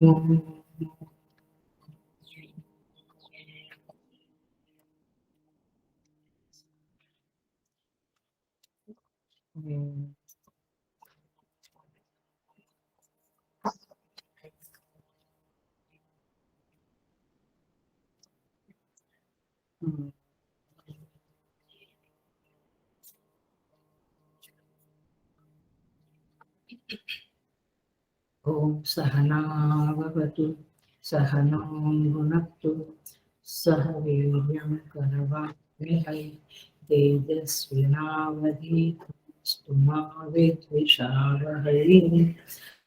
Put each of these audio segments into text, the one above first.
ओम सहना भवतु सहनौ भुनक्तु सह वीर्यं करवावहै तेजस्विनावधीतमस्तु मा विद्विषावहै।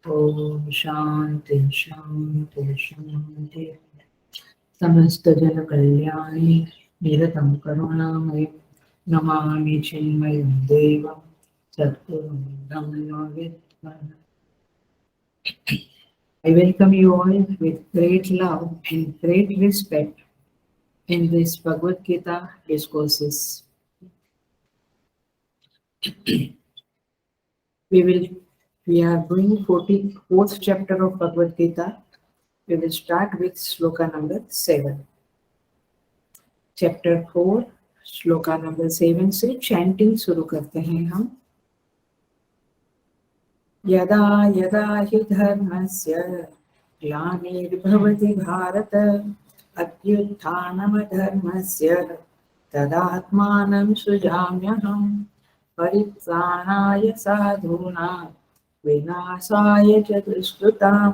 ओम शांति शांति शांति। समस्त जन कल्याणी निरतं करुणामय नमामि चिन्मयं देवं सद्गुरुं धम्मविद्वान्। I welcome you all with great love and great respect in this Bhagavad Gita discourses. We are doing 44th chapter of Bhagavad Gita. We will start with sloka number 7. Chapter 4, shloka number 7 से chanting शुरू करते हैं हम। यदा यदा हि धर्मस्य ग्लानिर्भवति भारत अभ्युत्थानमधर्मस्य तदात्मानं सृजाम्यहम् परित्राणाय साधूनां विनाशाय च दुष्कृतां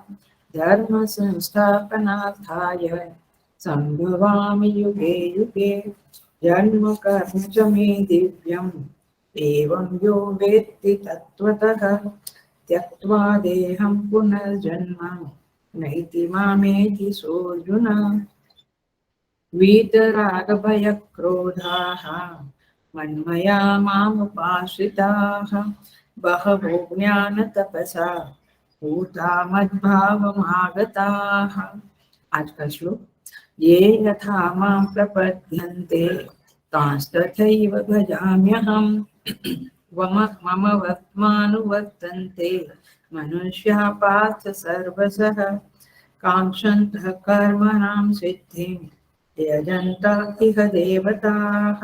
धर्म संस्थापनार्थाय संभवामि युगे युगे जन्म कर्म च मे दिव्यम् एवं यो वेत्ति तत्त्वतः त्यक्त्वा देहं पुनर्जन्म नैति मामेति सोऽर्जुन। वीतरागभयक्रोधाः मन्मया मामुपाश्रिताः बहवो ज्ञानतपसा भूता मद्भावमागताः। आज का श्लोक। ये यथा मां प्रपद्यन्ते तांस्तथैव भजाम्यहम् मम वर्त्मानुवर्तन्ते मनुष्याः पार्थ सर्वशः काङ्क्षन्तः कर्मणां सिद्धिं यजन्तः इह देवताः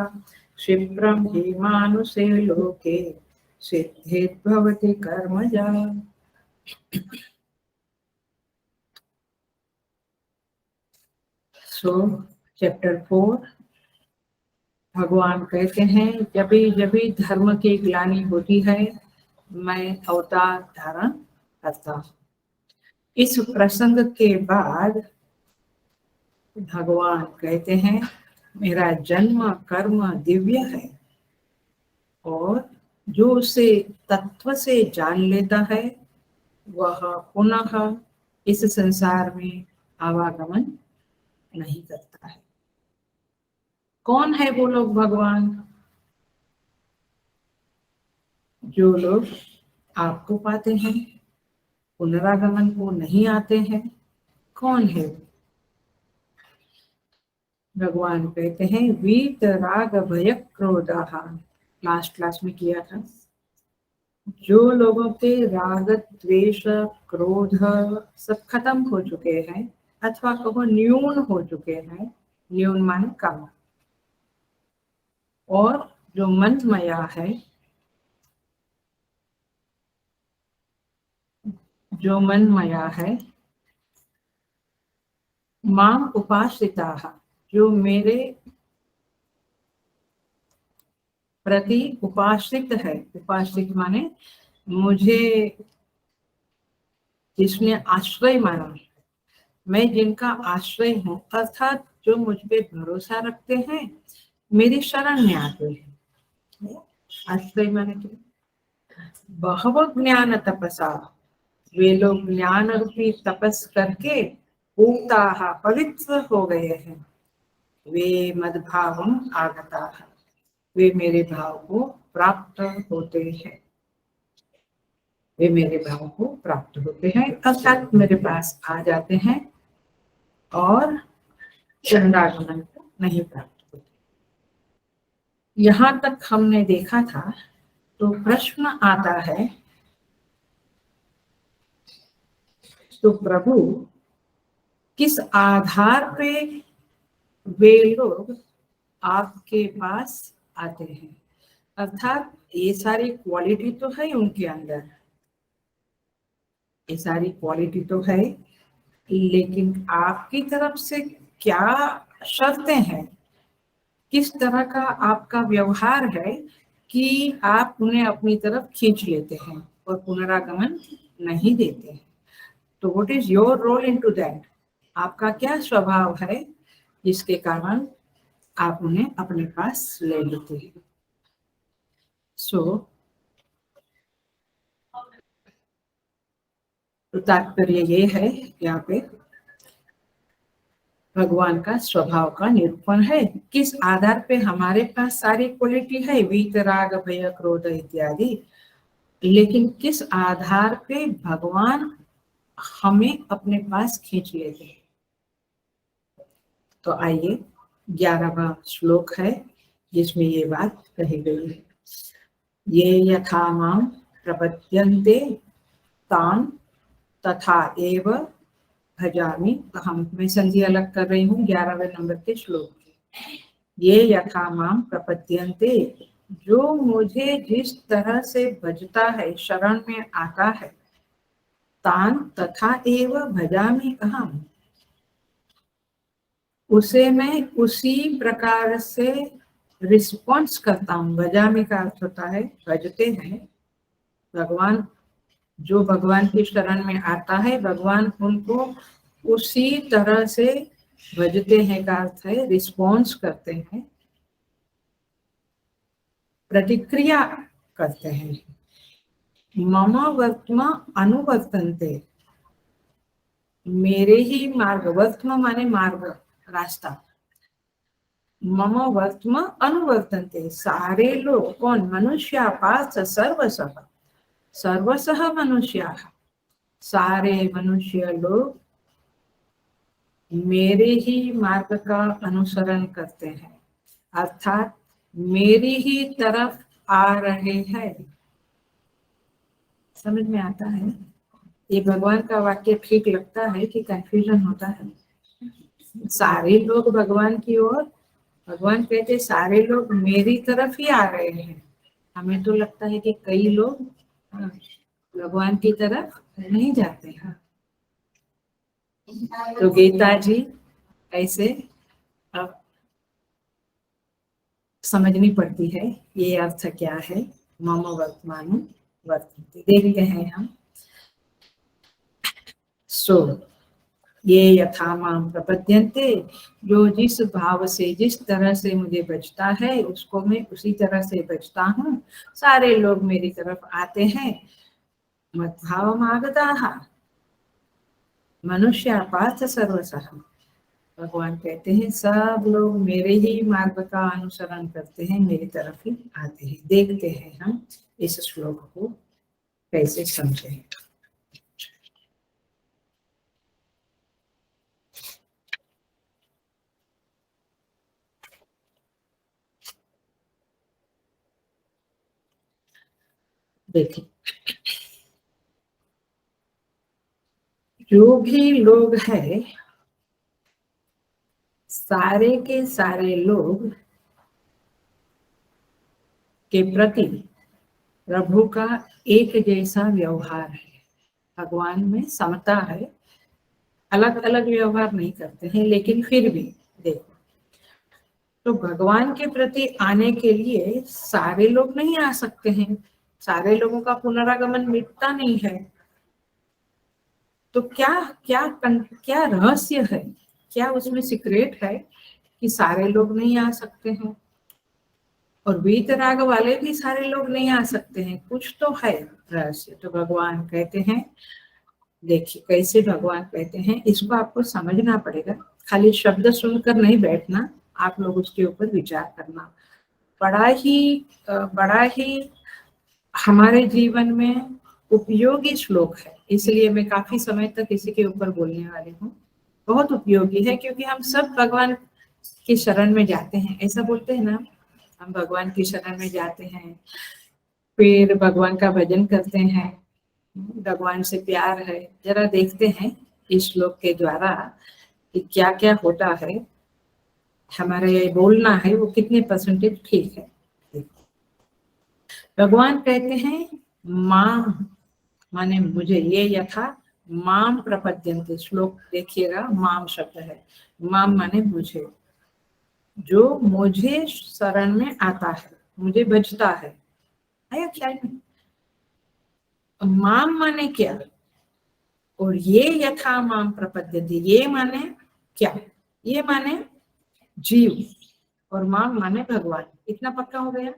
क्षिप्रं हि मानुषे लोके सिद्धिर्भवति कर्मजा। सो चैप्टर 4 भगवान कहते हैं जब भी धर्म की ग्लानि होती है मैं अवतार धारण करता हूँ। इस प्रसंग के बाद भगवान कहते हैं मेरा जन्म कर्म दिव्य है और जो उसे तत्व से जान लेता है वह पुनः इस संसार में आवागमन नहीं करता है। कौन है वो लोग भगवान? जो लोग आपको पाते हैं पुनरागमन को नहीं आते हैं। कौन है? भगवान कहते हैं वीत राग भय क्रोधाः। लास्ट क्लास में किया था। जो लोगों के राग द्वेष क्रोध सब खत्म हो चुके हैं अथवा कहो न्यून हो चुके हैं, न्यून मान कम, और जो मंदमया है, जो मनमया है, मां उपाश्रिताः, जो मेरे प्रति उपाश्रित है। उपाश्रित माने मुझे जिसने आश्रय माना, मैं जिनका आश्रय हूँ, अर्थात जो मुझ पे भरोसा रखते हैं, मेरी शरण में आते हैं। आश्रय माने क्या? बहव ज्ञान तपसा, वे लोग ज्ञान रूपी तपस करके पूताः पवित्र हो गए हैं। वे मद्भावम आगताः, वे मेरे भाव को प्राप्त होते हैं। वे मेरे भाव को प्राप्त होते हैं अर्थात मेरे पास आ जाते हैं और चंडागमन को नहीं प्राप्त होते। यहाँ तक हमने देखा था। तो प्रश्न आता है, तो प्रभु किस आधार पे वे लोग आपके पास आते हैं। अर्थात ये सारी क्वालिटी तो है उनके अंदर, ये सारी क्वालिटी तो है, लेकिन आपकी तरफ से क्या शर्तें हैं, किस तरह का आपका व्यवहार है कि आप उन्हें अपनी तरफ खींच लेते हैं और पुनरागमन नहीं देते हैं। तो what is your role in to that, आपका क्या स्वभाव है जिसके कारण आप उन्हें अपने पास ले लेते हैं। तो तात्पर्य ये है यहाँ पे भगवान का स्वभाव का निरूपण है, किस आधार पे हमारे पास सारी क्वालिटी है, वीत राग भय क्रोध इत्यादि, लेकिन किस आधार पे भगवान हमें अपने पास खींच लेते हैं। तो आइए 11वां श्लोक है जिसमें ये बात कही गई है। ये यथा मां प्रपद्यन्ते तान् तथा एव भजामि अहम। मैं संधि अलग कर रही हूँ 11वें नंबर के श्लोक की। ये यथा मां प्रपद्यन्ते, जो मुझे जिस तरह से भजता है, शरण में आता है, तान तथा एव भजामि अहम, उसे मैं उसी प्रकार से रिस्पॉन्स करता हूँ। भजामि का अर्थ होता है भजते हैं भगवान, जो भगवान की शरण में आता है भगवान उनको उसी तरह से भजते हैं का अर्थ है रिस्पॉन्स करते हैं, प्रतिक्रिया करते हैं। मम वर्त्म अनुवर्तन्ते, मेरे ही मार्ग, वर्त्म माने मार्ग, रास्ता, मम वर्त्म अनुवर्तन्ते, सारे लोग, कौन, मनुष्य पार्थ सर्वसः, सर्वसः मनुष्य, सारे मनुष्य लोग मेरे ही मार्ग का अनुसरण करते हैं, अर्थात मेरी ही तरफ आ रहे हैं। समझ में आता है? ये भगवान का वाक्य ठीक लगता है कि कंफ्यूजन होता है? सारे लोग भगवान की ओर, भगवान कहते सारे लोग मेरी तरफ ही आ रहे हैं। हमें तो लगता है कि कई लोग भगवान की तरफ नहीं जाते हैं। तो गीता जी ऐसे अब समझनी पड़ती है ये अर्थ क्या है। मम वर्तमान वर्तन्ते, देखते हैं हम। सो ये यथा मां प्रपद्यन्ते, जो जिस भाव से, जिस तरह से मुझे बचता है उसको मैं उसी तरह से बचता हूँ। सारे लोग मेरी तरफ आते हैं। मद्भावमागताः मनुष्य पार्थ सर्वसः, भगवान कहते हैं सब लोग मेरे ही मार्ग का अनुसरण करते हैं, मेरी तरफ ही आते हैं। देखते हैं हम इस श्लोक को कैसे समझें। देखिए, जो भी लोग हैं, सारे के सारे लोग के प्रति प्रभु का एक जैसा व्यवहार है। भगवान में समता है, अलग अलग व्यवहार नहीं करते हैं, लेकिन फिर भी देखो, तो भगवान के प्रति आने के लिए सारे लोग नहीं आ सकते हैं, सारे लोगों का पुनरागमन मिटता नहीं है। तो क्या क्या क्या रहस्य है, क्या उसमें सीक्रेट है कि सारे लोग नहीं आ सकते हैं और वीतराग वाले भी सारे लोग नहीं आ सकते हैं? कुछ तो है रहस्य। तो भगवान कहते हैं, देखिए कैसे भगवान कहते हैं, इसको आपको समझना पड़ेगा, खाली शब्द सुनकर नहीं बैठना, आप लोग उसके ऊपर विचार करना। बड़ा ही हमारे जीवन में उपयोगी श्लोक है, इसलिए मैं काफी समय तक इसी के ऊपर बोलने वाली हूँ। बहुत उपयोगी है क्योंकि हम सब भगवान की शरण में जाते हैं, ऐसा बोलते हैं ना, हम भगवान की शरण में जाते हैं, फिर भगवान का भजन करते हैं, भगवान से प्यार है। जरा देखते हैं इस श्लोक के द्वारा कि क्या क्या होता है, हमारा ये बोलना है वो कितने परसेंटेज ठीक है। भगवान कहते हैं माम माने मुझे, ये यथा माम प्रपद्यन्ते, श्लोक देखिएगा, माम शब्द है, माम माने मुझे, जो मुझे शरण में आता है, मुझे बचता है। आया ख्याल में? माम माने क्या, और ये यथा माम प्रपद्यन्ते, ये माने क्या, ये माने जीव, और माम माने भगवान। इतना पक्का हो गया।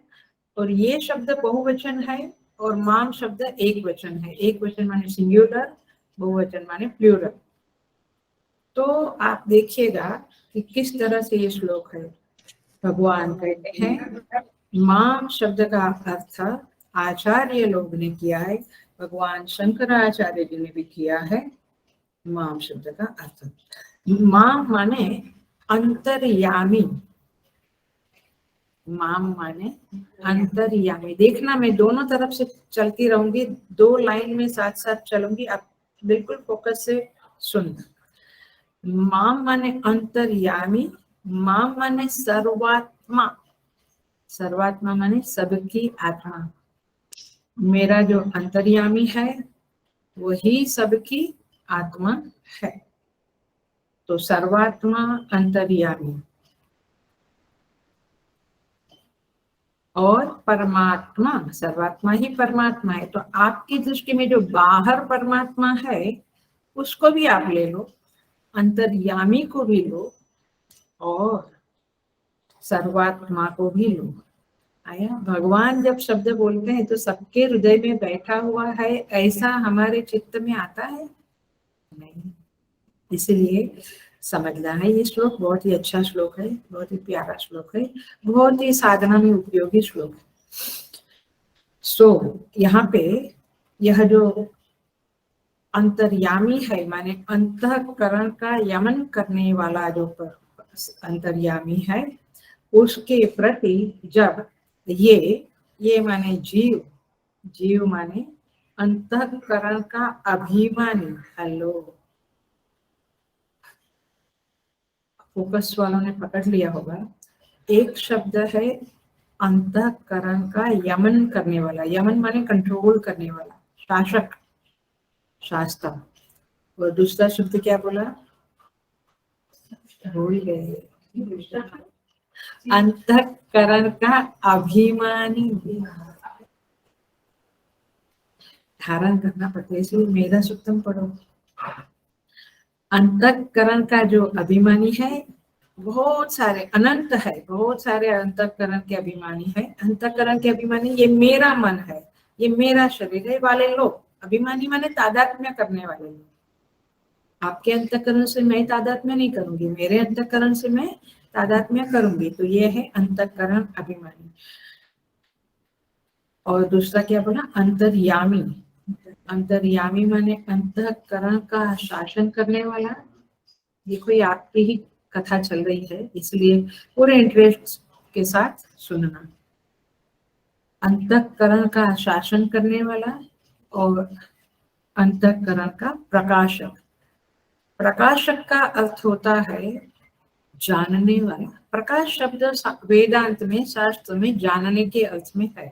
और ये शब्द बहुवचन है और माम शब्द एक वचन है। एक वचन माने सिंगुलर, बहुवचन माने प्लूरल। तो आप देखिएगा कि किस तरह से ये श्लोक है। भगवान कहते हैं, माम शब्द का अर्थ आचार्य लोग ने किया है, भगवान शंकराचार्य जी ने भी किया है। माम शब्द का अर्थ, माम माने अंतर्यामी, माम माने अंतर्यामी। देखना, मैं दोनों तरफ से चलती रहूंगी, दो लाइन में साथ साथ चलूंगी, आप बिल्कुल फोकस से सुनना। माम माने अंतर्यामी, माम माने सर्वात्मा, सर्वात्मा माने सबकी आत्मा। मेरा जो अंतर्यामी है वही सबकी आत्मा है। तो सर्वात्मा अंतर्यामी और परमात्मा, सर्वात्मा ही परमात्मा है। तो आपकी दृष्टि में जो बाहर परमात्मा है उसको भी आप ले लो, अंतर्यामी को भी लो और सर्वात्मा को भी लो। आया? भगवान जब शब्द बोलते हैं तो सबके हृदय में बैठा हुआ है ऐसा हमारे चित्त में आता है नहीं। इसलिए समझना है, ये श्लोक बहुत ही अच्छा श्लोक है, बहुत ही प्यारा श्लोक है, बहुत ही साधना में उपयोगी श्लोक है। यहाँ पे यह जो अंतर्यामी है माने अंतःकरण का यमन करने वाला जो अंतर्यामी है, उसके प्रति जब ये माने जीव, जीव माने अंतःकरण का अभिमानी। हेलो, फोकस वालों ने पकड़ लिया होगा। एक शब्द है अंतःकरण का यमन करने वाला, यमन माने कंट्रोल करने वाला, शासक, शास्त्र। और दूसरा शब्द क्या बोला, भूल गए, अंतःकरण का अभिमानी। धारण करना पड़ता है, इसलिए मेधा सुक्तम पढ़ो। अंतःकरण का जो अभिमानी है, बहुत सारे अनंत है, बहुत सारे अंतःकरण के अभिमानी है। अंतःकरण के अभिमानी, ये मेरा मन है, ये मेरा शरीर है वाले लोग। अभिमानी माने तादात्म्य करने वाले लोग। आपके अंतःकरण से मैं तादात्म्य नहीं करूंगी, मेरे अंतःकरण से मैं तादात्म्य करूंगी। तो ये है अंतःकरण अभिमानी। और दूसरा क्या बोला, अंतर्यामी। अंतर्यामी माने अंतःकरण का शासन करने वाला। देखो ये आपकी ही कथा चल रही है, इसलिए पूरे इंटरेस्ट के साथ सुनना। अंतःकरण का शासन करने वाला और अंतःकरण का प्रकाशक। प्रकाशक का अर्थ होता है जानने वाला। प्रकाश शब्द वेदांत में, शास्त्र में जानने के अर्थ में है।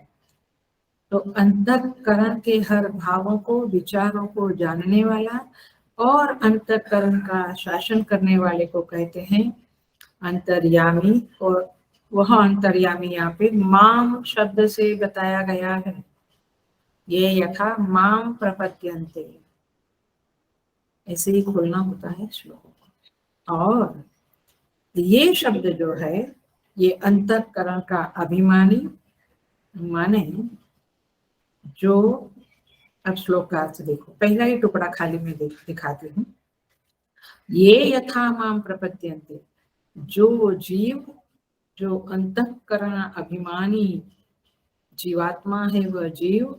तो अंतःकरण के हर भावों को, विचारों को जानने वाला और अंतःकरण का शासन करने वाले को कहते हैं अंतर्यामी। और वह अंतर्यामी यहाँ पे माम शब्द से बताया गया है। ये यथा माम प्रपद्यन्ते, ऐसे ही खोलना होता है श्लोकों को। और ये शब्द जो है, ये अंतःकरण का अभिमानी माने जो, अब श्लोक का अर्थ देखो, पहला ही टुकड़ा खाली में दिखाती हूँ। ये यथा माम प्रपद्यन्ते, जो जीव, जो अंतःकरण अभिमानी जीवात्मा है, वह जीव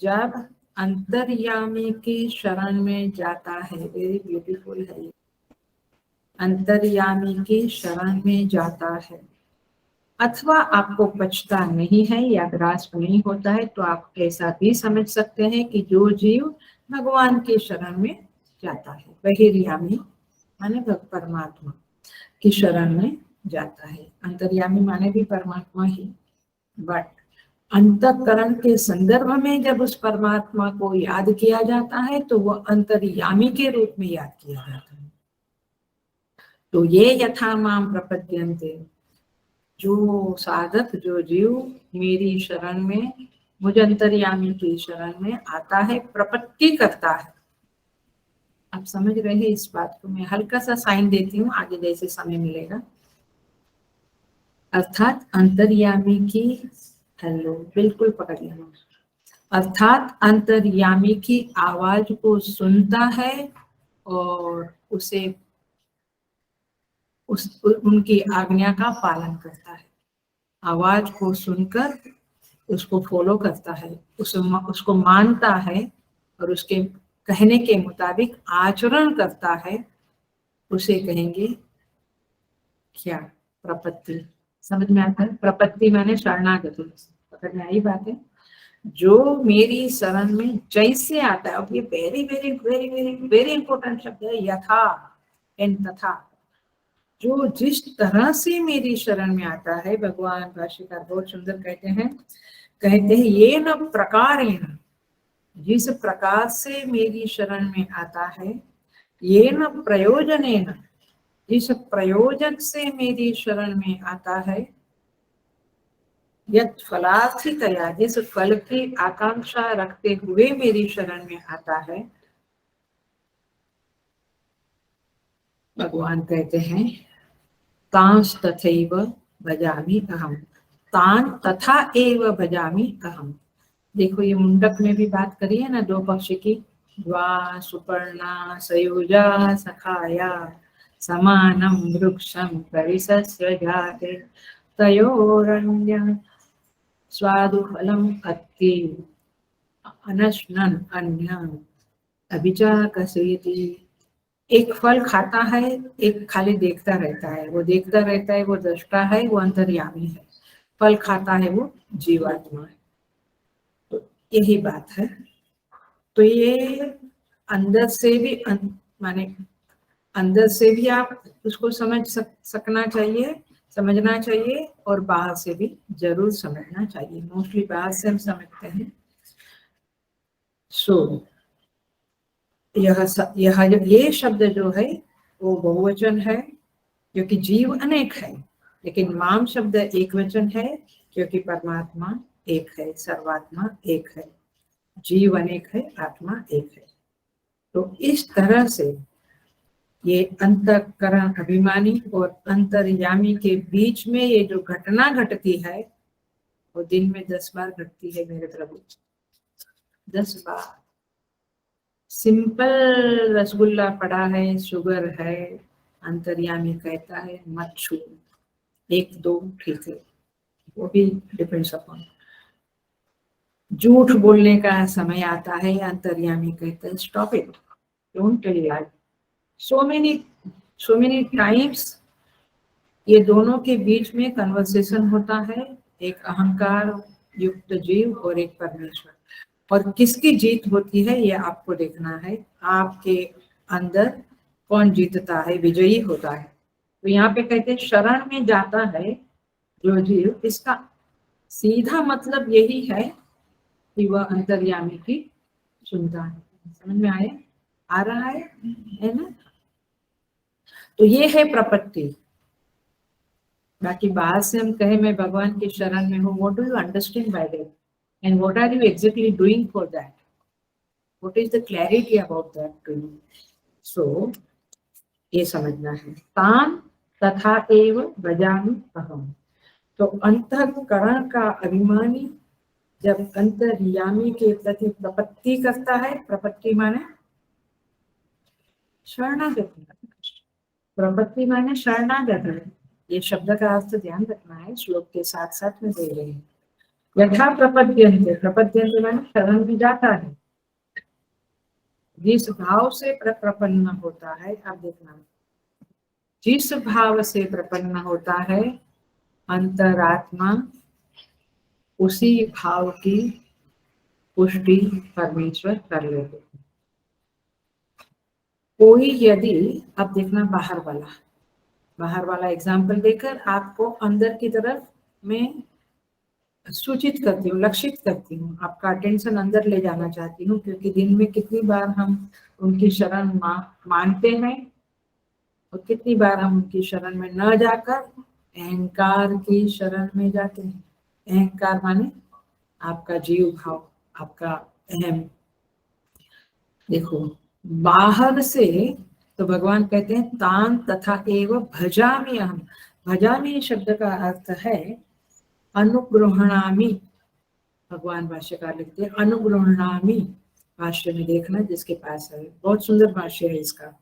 जब अंतर्यामी की शरण में जाता है, वेरी ब्यूटीफुल है, अंतर्यामी की शरण में जाता है, अथवा आपको पचता नहीं है या ग्रास्प नहीं होता है, तो आप ऐसा भी समझ सकते हैं कि जो जीव भगवान की शरण में जाता है, बहिर्यामी माने परमात्मा की शरण में जाता है। अंतर्यामी माने भी परमात्मा ही, बट अंतःकरण के संदर्भ में जब उस परमात्मा को याद किया जाता है तो वह अंतर्यामी के रूप में याद किया जाता है। तो ये यथा माम प्रपद्यन्ते, जो साधक जो जीव मेरी शरण में, मुझ अंतर्यामी की शरण में आता है, प्रपत्ति करता है। आप समझ रहे हैं इस बात को? मैं हल्का सा साइन देती हूँ, आगे जैसे समय मिलेगा। अर्थात अंतर्यामी की, हेलो बिल्कुल पकड़ लेना, अर्थात अंतर्यामी की आवाज को सुनता है और उसे उनकी आज्ञा का पालन करता है। आवाज को सुनकर उसको फॉलो करता है, उसको मानता है और उसके कहने के मुताबिक आचरण करता है, उसे कहेंगे क्या? प्रपत्ति। समझ में आता है? प्रपत्ति माने शरणागति। पकड़ में आई बात है? जो मेरी शरण में जैसे आता है, अब ये very very very very very important शब्द है, यथा एंड तथा। जो जिस तरह से मेरी शरण में आता है, भगवान भाष्यकार बहुत सुंदर कहते हैं ये न प्रकारेण, जिस प्रकार से मेरी शरण में आता है, ये न प्रयोजनेन, जिस प्रयोजन से मेरी शरण में आता है, यत् फलार्थितया, जिस फल की आकांक्षा रखते हुए मेरी शरण में आता है, भगवान कहते हैं तांस तथैव भजामि अहम, तान तथा एव भजामि अहम। देखो ये मुंडक में भी बात करी है ना, दो पक्ष की, द्वा सुपर्णा सयोजा सखाया समानम वृक्षम परिसस्रजाते तयोरन्य स्वादुफलम अत्ति अनश्नन अन्य अभिचाकसेति। एक फल खाता है, एक खाली देखता रहता है। वो देखता रहता है, वो दृष्टा है, वो अंतर्यामी है। फल खाता है, वो जीवात्मा है। तो यही बात है। तो ये अंदर से भी माने अंदर से भी आप उसको समझना चाहिए और बाहर से भी जरूर समझना चाहिए। मोस्टली बाहर से हम समझते हैं। सो ये शब्द जो है वो बहुवचन है क्योंकि जीव अनेक है, लेकिन माम शब्द एक वचन है क्योंकि परमात्मा एक है, सर्वात्मा एक है। जीव अनेक है, आत्मा एक है। तो इस तरह से ये अंतःकरण अभिमानी और अंतर्यामी के बीच में ये जो घटना घटती है वो दिन में 10 बार घटती है मेरे प्रभु, 10 बार। सिंपल रसगुल्ला पड़ा है, शुगर है, अंतर्यामी कहता है मत छू, 1 2 ठीक है, वो भी डिपेंड्स अपॉन। झूठ बोलने का समय आता है, अंतर्यामी कहता है stop it, don't tell lie. So many times ये दोनों के बीच में कन्वर्सेशन होता है, एक अहंकार युक्त जीव और एक परमेश्वर। और किसकी जीत होती है ये आपको देखना है, आपके अंदर कौन जीतता है, विजयी होता है। तो यहाँ पे कहते हैं शरण में जाता है जो जीव, इसका सीधा मतलब यही है कि वह अंतर्यामी की सुनता है। समझ में आ रहा है ना? तो ये है प्रपत्ति। बाकी बाहर से हम कहे मैं भगवान की शरण में हूँ, what do you understand by that and what are you exactly doing for that, what is the clarity about that to you? So ये समझना है। तान तथा एव भजामि अहम। तो अंतःकरण का अभिमानी जब अंतर्यामी के प्रति प्रपत्ति करता है, प्रपत्ति माने शरणागति, प्रपत्ति माने शरणागति। ये शब्द का अर्थ ध्यान रखना है, श्लोक के साथ साथ में दे रहे हैं। यथा प्रपद्यन्ते, प्रपद्यन्ते माने शरण भी जाता है। जिस भाव से प्रपन्न होता है, आप देखना, जिस भाव से प्रपन्न होता है अंतरात्मा, उसी भाव की पुष्टि परमेश्वर कर लेते हैं। कोई यदि, अब देखना बाहर वाला एग्जाम्पल देकर आपको अंदर की तरफ मैं सूचित करती हूँ, लक्षित करती हूँ, आपका अटेंशन अंदर ले जाना चाहती हूँ, क्योंकि दिन में कितनी बार हम उनकी शरण मानते हैं और कितनी बार हम उनकी शरण में न जाकर अहंकार की शरण में जाते हैं। अहंकार माने आपका जीव भाव, आपका अहम। देखो, बाहर से तो भगवान कहते हैं तान तथा एव भजामि अहम। भजामि शब्द का अर्थ है अनुगृहणामि। भगवान भाष्यकार लिखते हैं अनुगृहणामि। भाष्य में देखना जिसके पास है, बहुत सुंदर भाष्य है इसका,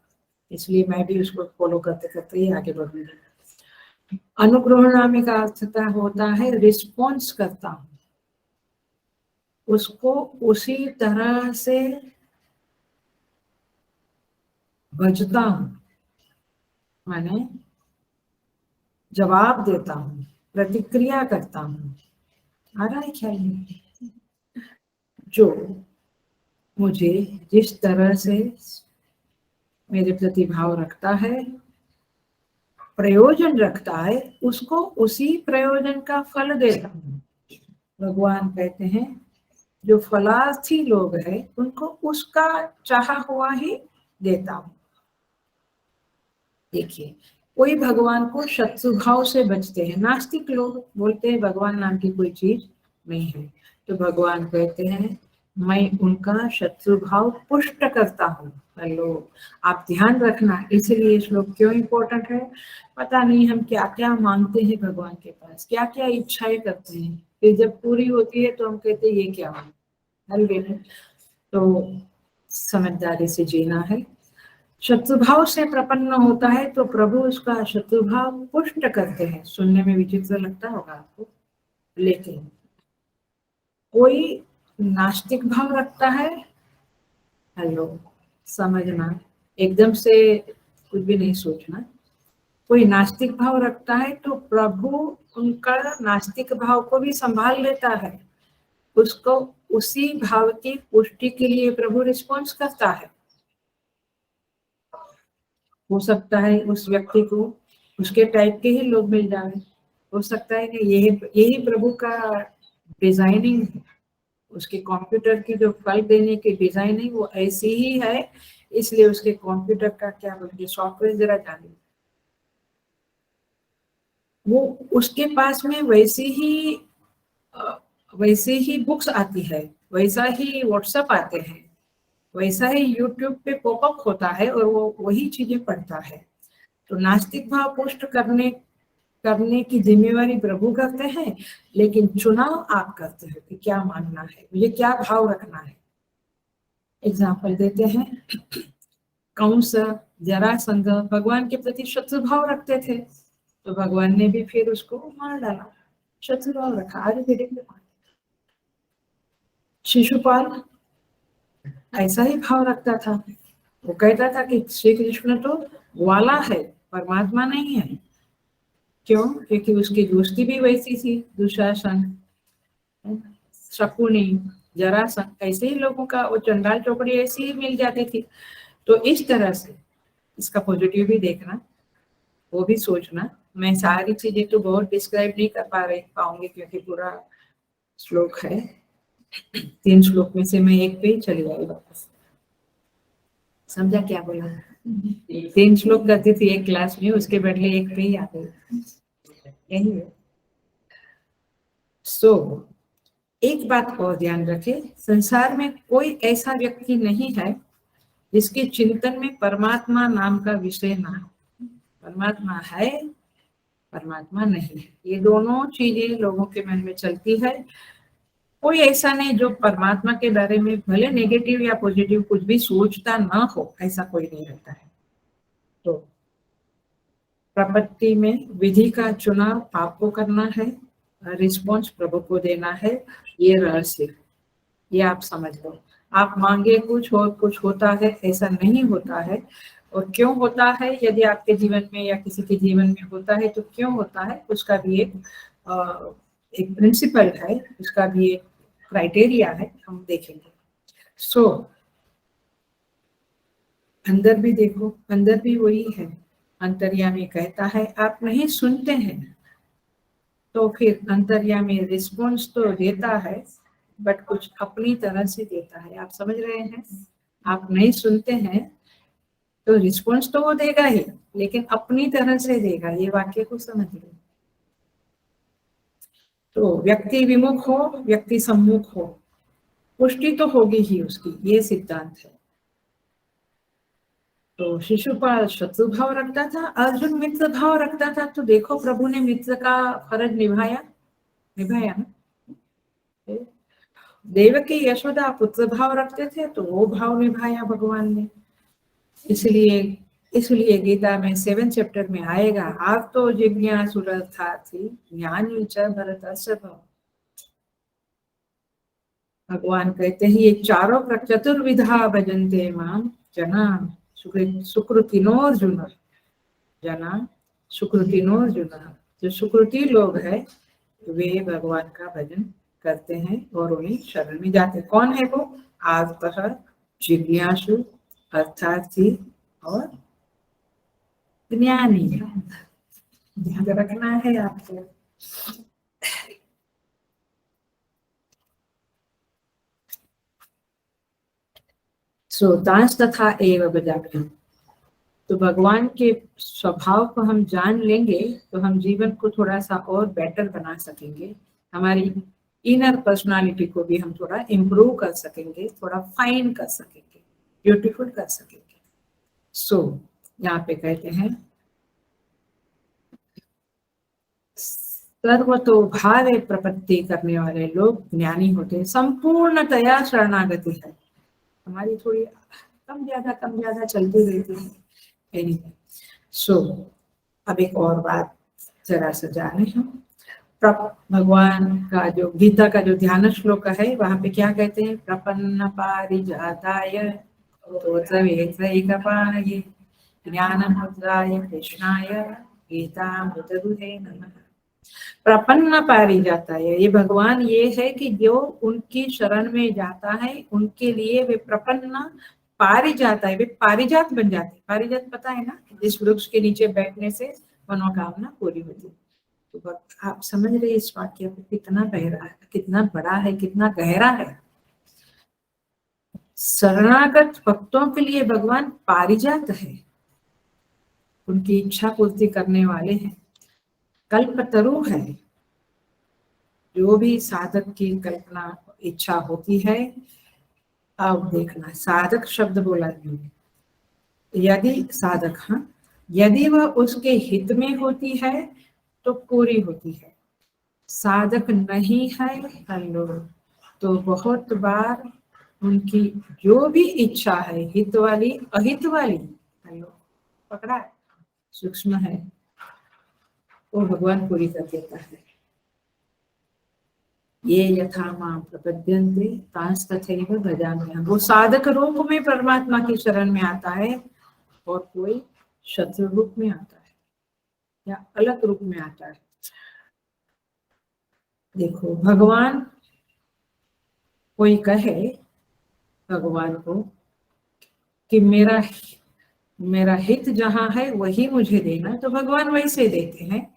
इसलिए मैं भी उसको फॉलो करते करते ही आगे बढ़ूंगी। अनुगृहणामि का अर्थ होता है रिस्पॉन्स करता हूँ, उसको उसी तरह से भजता हूँ, माने जवाब देता हूँ, प्रतिक्रिया करता हूँ। आ रहा है ख्याल में? जो मुझे जिस तरह से मेरे प्रति भाव रखता है, प्रयोजन रखता है, उसको उसी प्रयोजन का फल देता हूँ। भगवान कहते हैं जो फलार्थी लोग हैं उनको उसका चाहा हुआ ही देता हूँ। देखिए, कोई भगवान को शत्रु भाव से बचते हैं, नास्तिक लोग बोलते हैं भगवान नाम की कोई चीज नहीं है, तो भगवान कहते हैं मैं उनका शत्रु भाव पुष्ट करता हूँ। हेलो, आप ध्यान रखना, इसलिए श्लोक क्यों इम्पोर्टेंट है। पता नहीं हम क्या क्या मांगते हैं भगवान के पास, क्या क्या इच्छाएं करते हैं, फिर जब पूरी होती है तो हम कहते हैं ये क्या मांगा। तो समझदारी से जीना है। शत्रुभाव से प्रपन्न होता है तो प्रभु उसका शत्रुभाव पुष्ट करते हैं। सुनने में विचित्र लगता होगा आपको, लेकिन कोई नास्तिक भाव रखता है, हेलो समझना, एकदम से कुछ भी नहीं सोचना। कोई नास्तिक भाव रखता है तो प्रभु उनका नास्तिक भाव को भी संभाल लेता है, उसको उसी भाव की पुष्टि के लिए प्रभु रिस्पॉन्स करता है। हो सकता है उस व्यक्ति को उसके टाइप के ही लोग मिल जाए, हो सकता है कि यही प्रभु का डिजाइनिंग है, उसके कंप्यूटर की जो फल देने की डिजाइनिंग वो ऐसी ही है, इसलिए उसके कंप्यूटर का क्या बोलते सॉफ्टवेयर जरा जानिए, वो उसके पास में वैसे ही बुक्स आती है, वैसा ही व्हाट्सएप आते हैं, वैसा ही यूट्यूब पे पॉपअप होता है और वो वही चीजें पढ़ता है। तो नास्तिक भाव पुष्ट करने की जिम्मेवारी प्रभु करते हैं, लेकिन चुनाव आप करते हैं कि क्या मानना है, मुझे क्या भाव रखना है। एग्जाम्पल देते हैं, कंस जरासंध भगवान के प्रति शत्रु भाव रखते थे, तो भगवान ने भी फिर उसको मार डाला, शत्रु भाव रखा, आगे धीरे धीरे मार। शिशुपाल ऐसा ही भाव रखता था, वो कहता था कि श्री कृष्ण तो ग्वाला है, परमात्मा नहीं है। क्यों? क्योंकि उसकी दोस्ती भी वैसी थी, दुशासन, शकुनी, जरासंध, ऐसे ही लोगों का वो चंडाल चौकड़ी ऐसी ही मिल जाती थी। तो इस तरह से इसका पॉजिटिव भी देखना, वो भी सोचना। मैं सारी चीजें तो बहुत डिस्क्राइब नहीं कर पाऊंगी क्योंकि पूरा श्लोक है, 3 श्लोक में से मैं एक पे ही चली आई वापस। समझा क्या बोला? 3 श्लोक करती थी एक क्लास में, उसके बदले एक पे ही आ गई, यही है। सो एक बात और ध्यान रखें, संसार में कोई ऐसा व्यक्ति नहीं है जिसके चिंतन में परमात्मा नाम का विषय ना हो। परमात्मा है, परमात्मा नहीं है, ये दोनों चीजें लोगों के मन में चलती है। कोई ऐसा नहीं जो परमात्मा के बारे में भले नेगेटिव या पॉजिटिव कुछ भी सोचता ना हो, ऐसा कोई नहीं रहता है। तो प्रपत्ति में विधि का चुनाव आपको करना है, रिस्पॉन्स प्रभु को देना है, ये रहस्य, ये आप समझ लो। आप मांगे कुछ और कुछ होता है, ऐसा नहीं होता है। और क्यों होता है, यदि आपके जीवन में या किसी के जीवन में होता है तो क्यों होता है, उसका भी एक प्रिंसिपल है, उसका भी एक क्राइटेरिया है, हम देखेंगे। सो अंदर भी देखो, अंदर भी वही है। अंतर्यामी कहता है आप नहीं सुनते हैं, तो फिर अंतर्यामी रिस्पॉन्स तो देता है, बट कुछ अपनी तरह से देता है। आप समझ रहे हैं? आप नहीं सुनते हैं तो रिस्पॉन्स तो वो देगा ही, लेकिन अपनी तरह से देगा। ये वाक्य को समझिए। तो व्यक्ति विमुख हो, व्यक्ति सम्मुख हो, पुष्टि तो होगी ही उसकी, ये सिद्धांत है। तो शिशुपाल शत्रु भाव रखता था, अर्जुन मित्र भाव रखता था। तो देखो प्रभु ने मित्र का फर्ज निभाया, निभाया ना। देवकी यशोदा पुत्र भाव रखते थे, तो वो भाव निभाया भगवान ने। इसलिए इसलिए गीता में 7 चैप्टर में आएगा, आप तो जिज्ञासुरथा थी ज्ञानी च भरतस्य भव। भगवान कहते हैं ये चारों चतुर्विधा भजन्ते माम जना सुकृतिनोर्जुन, जना सुकृतिनोर्जुन। जो सुकृति लोग है वे भगवान का भजन करते हैं और उन्हीं शरण में जाते हैं। कौन है वो? आर्तः, जिज्ञासु, अर्थार्थी और ज्ञानी। ध्यान रखना है आपको। सो दांस तथा एव बजाभ्याम। तो भगवान के स्वभाव को हम जान लेंगे तो हम जीवन को थोड़ा सा और बेटर बना सकेंगे। हमारी इनर पर्सनालिटी को भी हम थोड़ा इम्प्रूव कर सकेंगे, थोड़ा फाइन कर सकेंगे, ब्यूटीफुल कर सकेंगे। सो यहाँ पे कहते हैं सर्वतो भावे प्रपत्ति करने वाले लोग ज्ञानी होते हैं। संपूर्णतया शरणागति है हमारी, थोड़ी कम ज्यादा चलती रहती है। सो अब एक और बात जरा सा जाने हम। भगवान का जो गीता का जो ध्यान श्लोक है वहां पे क्या कहते हैं? प्रपन्न पारिजाताय ज्ञानमुद्राय कृष्णाय गीतामृतदुहे नमः। प्रपन्न पारिजाता है, ये भगवान ये है कि जो उनकी शरण में जाता है उनके लिए वे प्रपन्न पारिजात है, वे पारिजात बन जाते हैं। पारिजात पता है ना, जिस वृक्ष के नीचे बैठने से मनोकामना पूरी होती है। तो आप समझ रहे इस वाक्य को कितना गहरा है, कितना बड़ा है, कितना गहरा है। शरणागत भक्तों के लिए भगवान पारिजात है, उनकी इच्छा पूर्ति करने वाले हैं। कल्पतरु है, जो भी साधक की कल्पना इच्छा होती है। अब देखना, साधक शब्द बोला नहीं, यदि साधक, हाँ, यदि वह उसके हित में होती है तो पूरी होती है। साधक नहीं है हेलो, तो बहुत बार उनकी जो भी इच्छा है, हित वाली अहित वाली, हेलो पकड़ा है, सूक्ष्म है, वो भगवान पूरी कर देता है। ये यथा मां प्रपद्यन्ते तांस्तथैव भजाम्यहम्। वो साधक रूप में परमात्मा की शरण में आता है और कोई शत्रु रूप में आता है या अलग रूप में आता है। देखो भगवान, कोई कहे भगवान को कि मेरा हित जहां है वही मुझे देना, तो भगवान वैसे देते हैं।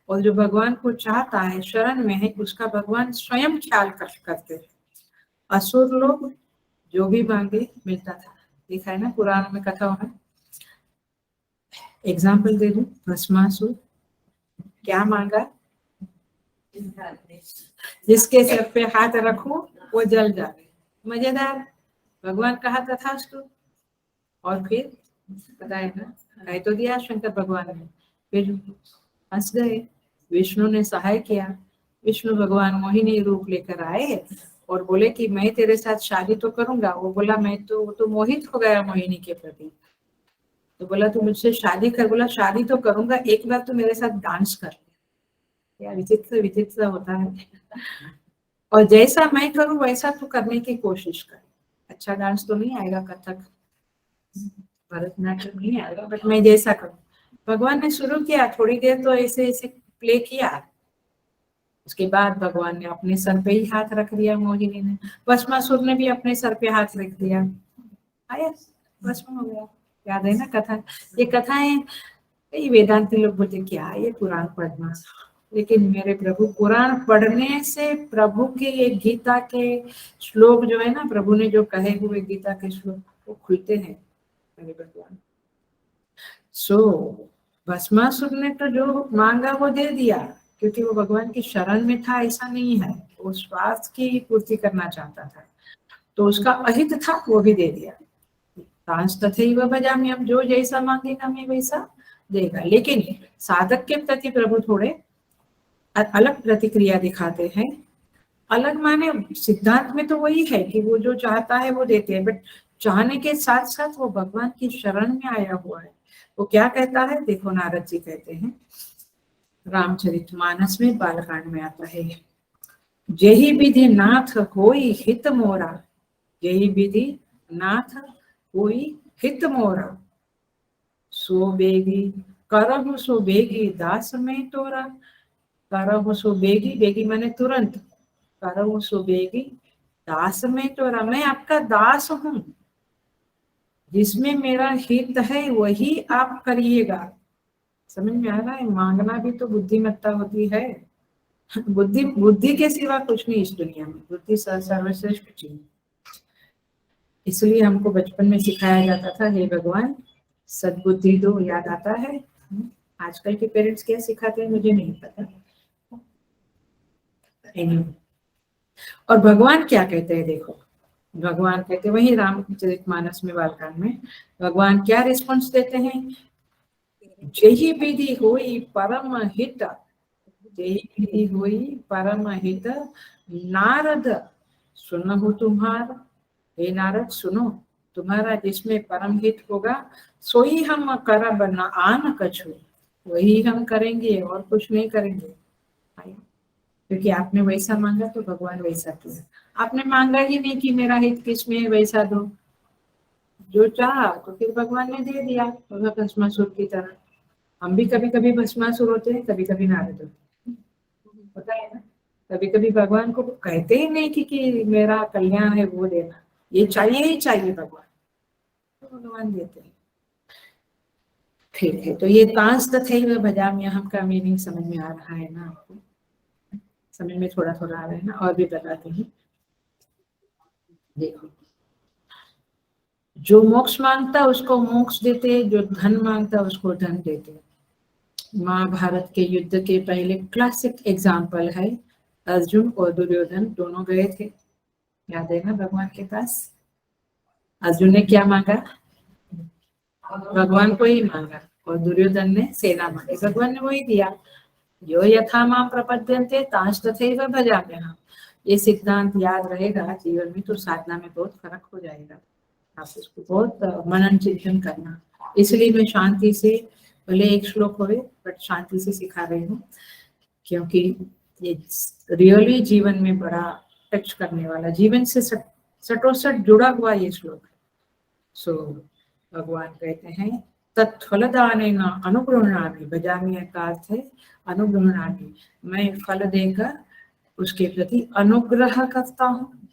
और जो भगवान को चाहता है, शरण में है, उसका भगवान स्वयं ख्याल करते हैं। असुर लोग जो भी मांगे मिलता था, देखा है ना पुराण में कथा है। एग्जाम्पल दे दूं, भस्मासुर क्या मांगा? जिसके सिर पे हाथ रखो वो जल जाए। मजेदार, भगवान कहा था उसको, और फिर पता है ना, कह तो दिया शंकर भगवान ने, फिर हंस गए। विष्णु ने सहाय किया। विष्णु भगवान मोहिनी रूप लेकर आए और बोले कि मैं तेरे साथ शादी तो करूंगा। वो बोला वो तो मोहित हो गया मोहिनी के प्रति। तो बोला तू मुझसे शादी कर। बोला शादी तो करूंगा, एक बार तो मेरे साथ डांस कर। क्या विचित्र विचित्र होता है। और जैसा मैं करूं वैसा तू करने की कोशिश कर। अच्छा डांस तो नहीं आएगा, कथक भरतनाट्यम नहीं आएगा, बट मैं जैसा करूं। भगवान ने शुरू किया, थोड़ी देर तो ऐसे ऐसे प्ले किया। उसके बाद भगवान ने अपने सर पे ही हाथ रख दिया। मोहिनी ने, भस्मासुर ने भी अपने सर पे हाथ रख दिया, आया भस्म हो गया। याद है ना कथा? ये कथाएं कई वेदांती लोग बोलते क्या ये पुराण पढ़ना, लेकिन मेरे प्रभु पुराण पढ़ने से प्रभु के ये गीता के श्लोक जो है ना, प्रभु ने जो कहे हुए गीता के श्लोक वो खुलते हैं मेरे भगवान। सो भस्मासुर ने तो जो मांगा वो दे दिया, क्योंकि वो भगवान की शरण में था, ऐसा नहीं है, वो स्वार्थ की पूर्ति करना चाहता था, तो उसका अहित था, वो भी दे दिया। तांस तथैव भजामि, हम जो जैसा मांगेगा मैं वैसा देगा। लेकिन साधक के प्रति प्रभु थोड़े अलग प्रतिक्रिया दिखाते हैं। अलग माने सिद्धांत में तो वही है कि वो जो चाहता है वो देते हैं, बट चाहने के साथ साथ वो भगवान की शरण में आया हुआ है। वो क्या कहता है देखो, नारद जी कहते हैं रामचरितमानस में, बालकांड में आता है, जेहि विधि नाथ होई हित मोरा, जेहि विधि नाथ होई हित मोरा, सो बेगी करहु सो बेगी दास में तोरा। करहु सो बेगी, बेगी माने तुरंत, करहु सो बेगी दास में तोरा, मैं आपका दास हूं, जिसमें मेरा हित है वही आप करिएगा। समझ में आ रहा है? मांगना भी तो बुद्धिमत्ता होती है। बुद्धि बुद्धि के सिवा कुछ नहीं इस दुनिया में, बुद्धि सर्वश्रेष्ठ चीज। इसलिए हमको बचपन में सिखाया जाता था, हे भगवान सद्बुद्धि दो। याद आता है? आजकल के पेरेंट्स क्या सिखाते हैं मुझे नहीं पता। और भगवान क्या कहते हैं देखो, भगवान कहते हैं वही रामचरितमानस में, बालकांड में, भगवान क्या रिस्पॉन्स देते हैं, जेहि विधि होई परम हित, जेहि विधि होई परम हित, नारद सुनहु तुम्हार। हे नारद सुनो, तुम्हारा जिसमें परम हित होगा सोई हम करब न आन कछु, वही हम करेंगे और कुछ नहीं करेंगे। क्योंकि आपने वैसा मांगा तो भगवान वैसा किया। आपने मांगा ही नहीं कि मेरा हित किसमें है वैसा दो, जो चाहा तो फिर भगवान ने दे दिया, भस्मासुर की तरह। हम भी कभी कभी भस्मासुर होते हैं, कभी कभी नारद होते हैं, पता है ना? कभी कभी भगवान को कहते ही नहीं कि मेरा कल्याण है वो देना, ये चाहिए ही चाहिए भगवान, तो भगवान देते हैं। ठीक है, तो ये तांस तथैव भजामि हम का मीनिंग समझ में आ रहा है ना आपको? समझ में थोड़ा थोड़ा आ रहा है ना? और भी बताते हैं। देखो, जो मोक्ष मांगता उसको मोक्ष देते, जो धन मांगता उसको धन देते। महाभारत के युद्ध के पहले क्लासिक एग्जाम्पल है, अर्जुन और दुर्योधन दोनों गए थे, याद है ना, भगवान के पास। अर्जुन ने क्या मांगा? भगवान को ही मांगा, और दुर्योधन ने सेना मांगी, भगवान ने वही दिया। जो यथा मां प्रपद्यन्ते तांश तथैव भजाम्यहम्। ये सिद्धांत याद रहेगा जीवन में तो साधना में बहुत फर्क हो जाएगा। आप इसको बहुत मनन चिंतन करना। इसलिए मैं शांति से, भले एक श्लोक होवे बट शांति से सिखा रही हूँ, क्योंकि ये रियली जीवन में बड़ा टच करने वाला, जीवन से सटोसट जुड़ा हुआ ये श्लोक है। सो भगवान कहते हैं तत्फलदानेन अनुगृह्णामि, भजामि का अर्थ है अनुगृह्णामि, मैं फल देकर उसके प्रति अनुग्रह करता हूँ।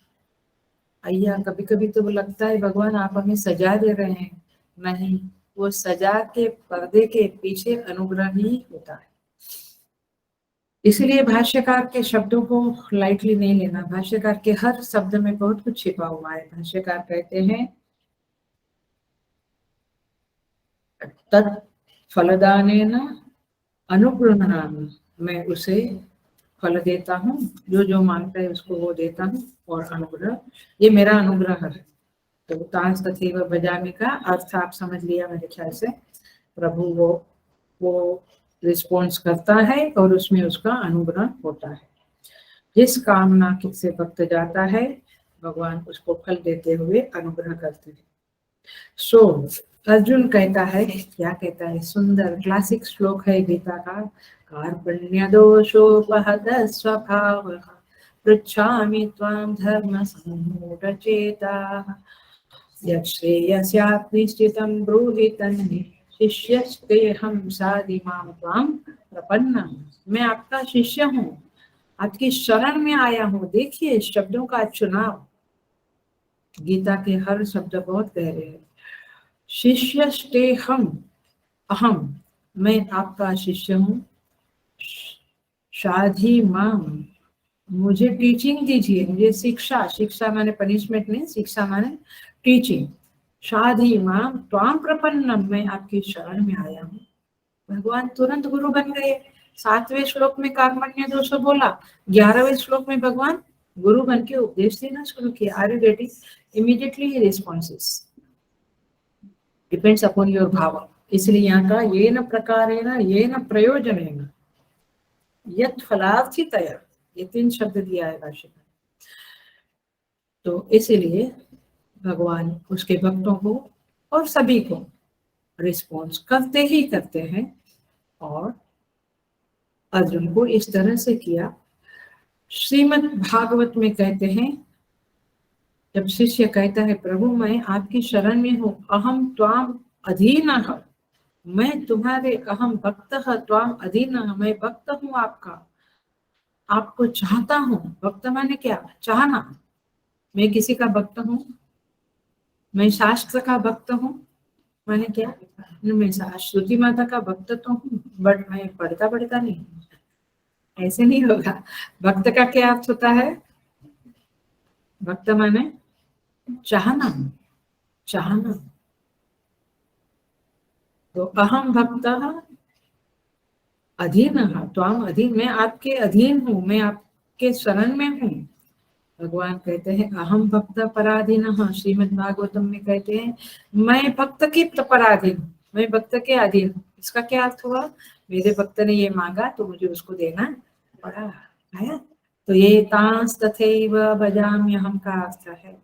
अय्या कभी कभी तो वो लगता है भगवान आप हमें सजा दे रहे हैं, नहीं, वो सजा के पर्दे के पीछे अनुग्रह ही होता है। इसलिए भाष्यकार के शब्दों को लाइटली नहीं लेना, भाष्यकार के हर शब्द में बहुत कुछ छिपा हुआ है। भाष्यकार कहते हैं तत्फलदानेन अनुगृह्णामि, मैं उसे फल देता हूँ, जो जो मांगता है उसको वो देता हूँ, और अनुग्रह, ये मेरा अनुग्रह है। तो तांस तथैव भजामि का अर्थ आप समझ लिया मेरे ख्याल से। प्रभु वो रिस्पॉन्स करता है और उसमें उसका अनुग्रह होता है। जिस कामना से भक्त जाता है भगवान उसको फल देते हुए अनुग्रह करते हैं। सो अर्जुन कहता है, क्या कहता है, सुंदर क्लासिक श्लोक है गीता का, कार्पण्य दोषोपहत स्वभाव पृच्छामि त्वां धर्म सम्मूढचेताः, यच्छ्रेयस्यात् निश्चितं ब्रूहि तन्मे शिष्यस्तेऽहं साधिमां त्वां प्रपन्नम्। मैं आपका शिष्य हूँ, आपकी शरण में आया हूँ। देखिए शब्दों का चुनाव, गीता के हर शब्द बहुत गहरे हैं। शिष्यस्ते हम अहम, मैं आपका शिष्य हूँ। शाधी माम, मुझे टीचिंग दीजिए, मुझे शिक्षा, शिक्षा माने पनिशमेंट नहीं, शिक्षा माने टीचिंग। शाधी माम त्वाम प्रपन्नम, मैं आपकी शरण में आया हूँ। भगवान तुरंत गुरु बन गए। 7वें श्लोक में कार्मण्य दोष बोला, 11वें श्लोक में भगवान गुरु बन के उपदेश देना शुरू किया। Are you getting? इमीडिएटली ही रिस्पॉन्सेस, डिपेंड्स अपॉन योर भाव। इसलिए यहाँ का ये न प्रकारेण ये न प्रयोजनेन यत् फलार्थितया, ये 3 शब्द दिया है भाष्य में। तो इसीलिए भगवान उसके भक्तों को और सभी को रिस्पॉन्स करते ही करते हैं। और अर्जुन को इस तरह से किया। श्रीमद् भागवत में कहते हैं, जब शिष्य कहता है प्रभु मैं आपकी शरण में हूँ, अहम त्वाम अधीनः, मैं तुम्हारे, अहम भक्तः त्वाम अधीनः, मैं भक्त हूँ आपका, आपको चाहता हूँ। भक्त माने क्या? चाहना। मैं किसी का भक्त हूँ, मैं शास्त्र का भक्त हूँ, माने क्या? मैं श्रुति माता का भक्त तो हूँ, बट मैं पढ़ता नहीं, ऐसे नहीं होगा। भक्त का क्या अर्थ होता है? भक्त माने चाहना, चाहना। तो अहम भक्तः अधीनः त्वाम अधीन, मैं आपके अधीन हूँ, मैं आपके शरण में हूँ। भगवान कहते हैं अहम भक्त पराधीनः, श्रीमद् भागवतम में कहते हैं मैं भक्त की पराधीन, मैं भक्त के अधीन हूँ। इसका क्या अर्थ हुआ? मेरे भक्त ने ये मांगा तो मुझे उसको देना पड़ा है। तो ये तांस तथैव भजाम्यहम का अर्थ है।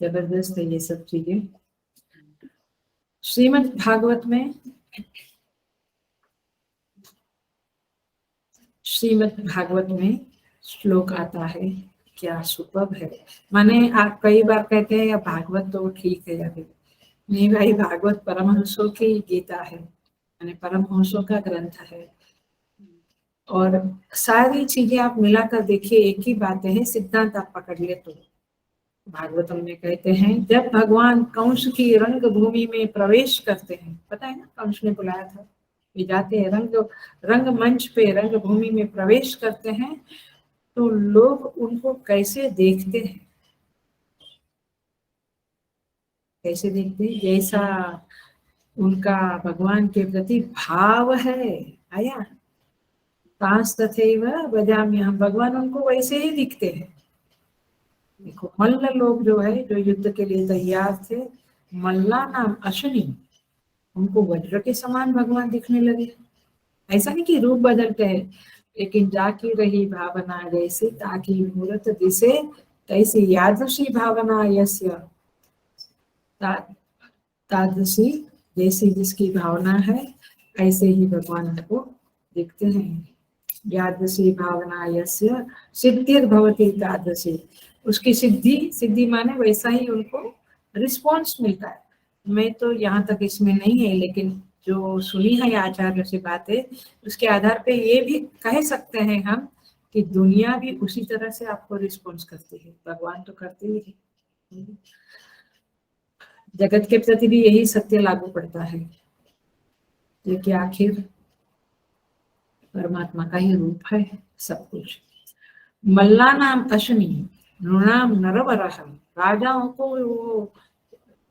जबरदस्त है ये सब चीजें। श्रीमद् भागवत में, श्रीमद् भागवत में श्लोक आता है, क्या सुपर्ब है। माने आप कई बार कहते हैं या भागवत तो ठीक है, अभी नहीं भाई, भागवत परमहंसों की गीता है, माने परमहंसों का ग्रंथ है। और सारी चीजें आप मिलाकर देखिए, एक ही बातें हैं, सिद्धांत आप पकड़ ले तो। भागवतम में कहते हैं जब भगवान कंस की रंग भूमि में प्रवेश करते हैं, पता है ना, कंस ने बुलाया था, ये जाते हैं रंग मंच पे, रंग भूमि में प्रवेश करते हैं, तो लोग उनको कैसे देखते हैं? कैसे देखते हैं? जैसा उनका भगवान के प्रति भाव है। आया तांस तथैव भजाम्यहम्, भगवान उनको वैसे ही दिखते हैं। देखो मल्ल लोग जो है, जो युद्ध के लिए तैयार थे, मल्ला नाम अश्विनी, उनको वज्र के समान भगवान दिखने लगे। ऐसा नहीं कि रूप बदलते हैं, लेकिन जाकी रही भावना जैसे, ताकि मूर्त दिसे तैसी, यादृशी भावना यस्य, तादृशी, जैसी जिसकी भावना है ऐसे ही भगवान हमको दिखते हैं। यादृशी भावना यस्य सिद्धिर्भवति तादृशी, उसकी सिद्धि, सिद्धि माने वैसा ही उनको रिस्पॉन्स मिलता है। मैं तो यहाँ तक इसमें नहीं है, लेकिन जो सुनी है आचार्य से बातें, उसके आधार पे ये भी कह सकते हैं हम कि दुनिया भी उसी तरह से आपको रिस्पॉन्स करती है, भगवान तो करते ही है। जगत के प्रति भी यही सत्य लागू पड़ता है, क्योंकि आखिर परमात्मा का ही रूप है सब कुछ। मल्ला नाम अश्विनी नृणाम नरवरः, राजाओं को वो,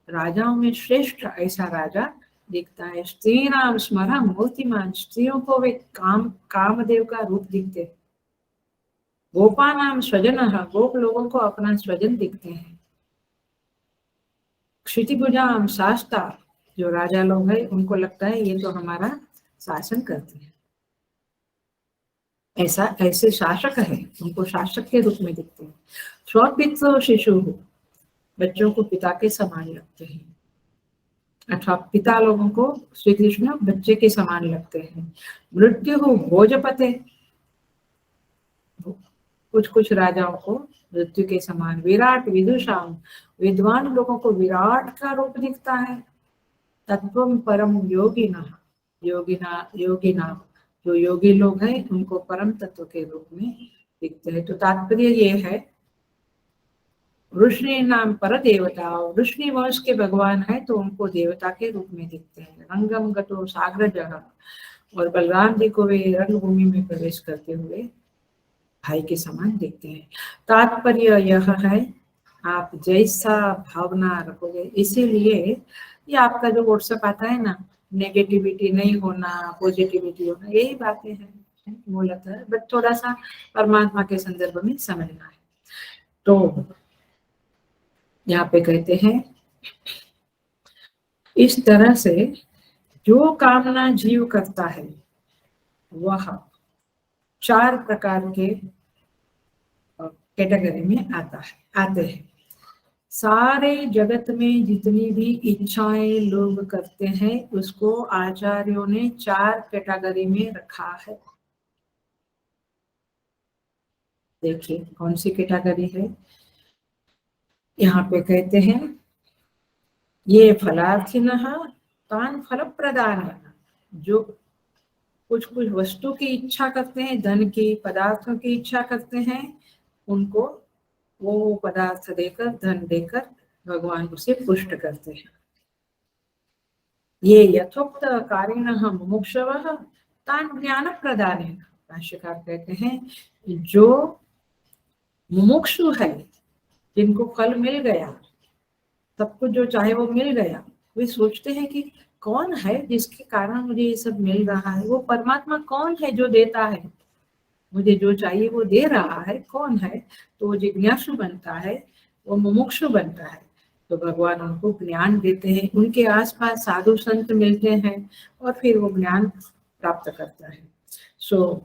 राजाओं में श्रेष्ठ ऐसा राजा दिखता है। स्त्री नाम स्मरम मूर्तिमान, स्त्रियों को वे कामदेव का रूप दिखते हैं। गोपा नाम स्वजनः, गोप लोगों को अपना स्वजन दिखते हैं। क्षितिभुजाम शास्ता, जो राजा लोग हैं उनको लगता है ये तो हमारा शासन करते हैं, ऐसा ऐसे शासक है, उनको शासक के रूप में दिखते हैं। स्वपित्र शिशु, बच्चों को पिता के समान लगते हैं, अथवा पिता लोगों को श्री कृष्ण बच्चे के समान लगते हैं। मृत्यु हो भोजपते, कुछ कुछ राजाओं को मृत्यु के समान। विराट विदुषाम, विद्वान लोगों को विराट का रूप दिखता है। तत्वम परम योगिना, योगिना जो योगी लोग हैं उनको परम तत्व के रूप में दिखते हैं। तो तात्पर्य ये है वृष्णि नाम पर देवता, वृष्णि वंश के भगवान है तो उनको देवता के रूप में दिखते हैं। रंगम गतो सागर जगह, और बलराम जी को वे रंगभूमि में प्रवेश करते हुए भाई के समान देखते हैं। तात्पर्य यह है आप जैसा भावना रखोगे, इसीलिए ये आपका जो व्हाट्सएप आता है ना, नेगेटिविटी नहीं होना, पॉजिटिविटी होना, यही बातें हैं मूलतः, बट थोड़ा सा परमात्मा के संदर्भ में समझना है। तो यहाँ पे कहते हैं इस तरह से जो कामना जीव करता है वह 4 प्रकार के कैटेगरी में आते हैं। सारे जगत में जितनी भी इच्छाएं लोग करते हैं उसको आचार्यों ने 4 कैटेगरी में रखा है। देखिए कौन सी कैटेगरी है। यहाँ पे कहते हैं ये फलार्थिनः तान फल प्रदान, जो कुछ वस्तु की इच्छा करते हैं, धन की, पदार्थों की इच्छा करते हैं, उनको वो पदार्थ देकर, धन देकर भगवान उसे पुष्ट करते हैं। ये यथोक्त कारिणः मुमुक्षवः तान ज्ञान प्रदानेन, भाष्यकार कहते हैं जो मुमुक्षु है, जिनको फल मिल गया, सब कुछ जो चाहे वो मिल गया, वे सोचते हैं कि कौन है जिसके कारण मुझे ये सब मिल रहा है, वो परमात्मा कौन है जो देता है, मुझे जो चाहिए वो दे रहा है, कौन है। तो वो जिज्ञासु बनता है, वो मुमुक्षु बनता है, तो भगवान उनको ज्ञान देते हैं, उनके आसपास साधु संत मिलते हैं और फिर वो ज्ञान प्राप्त करता है। सो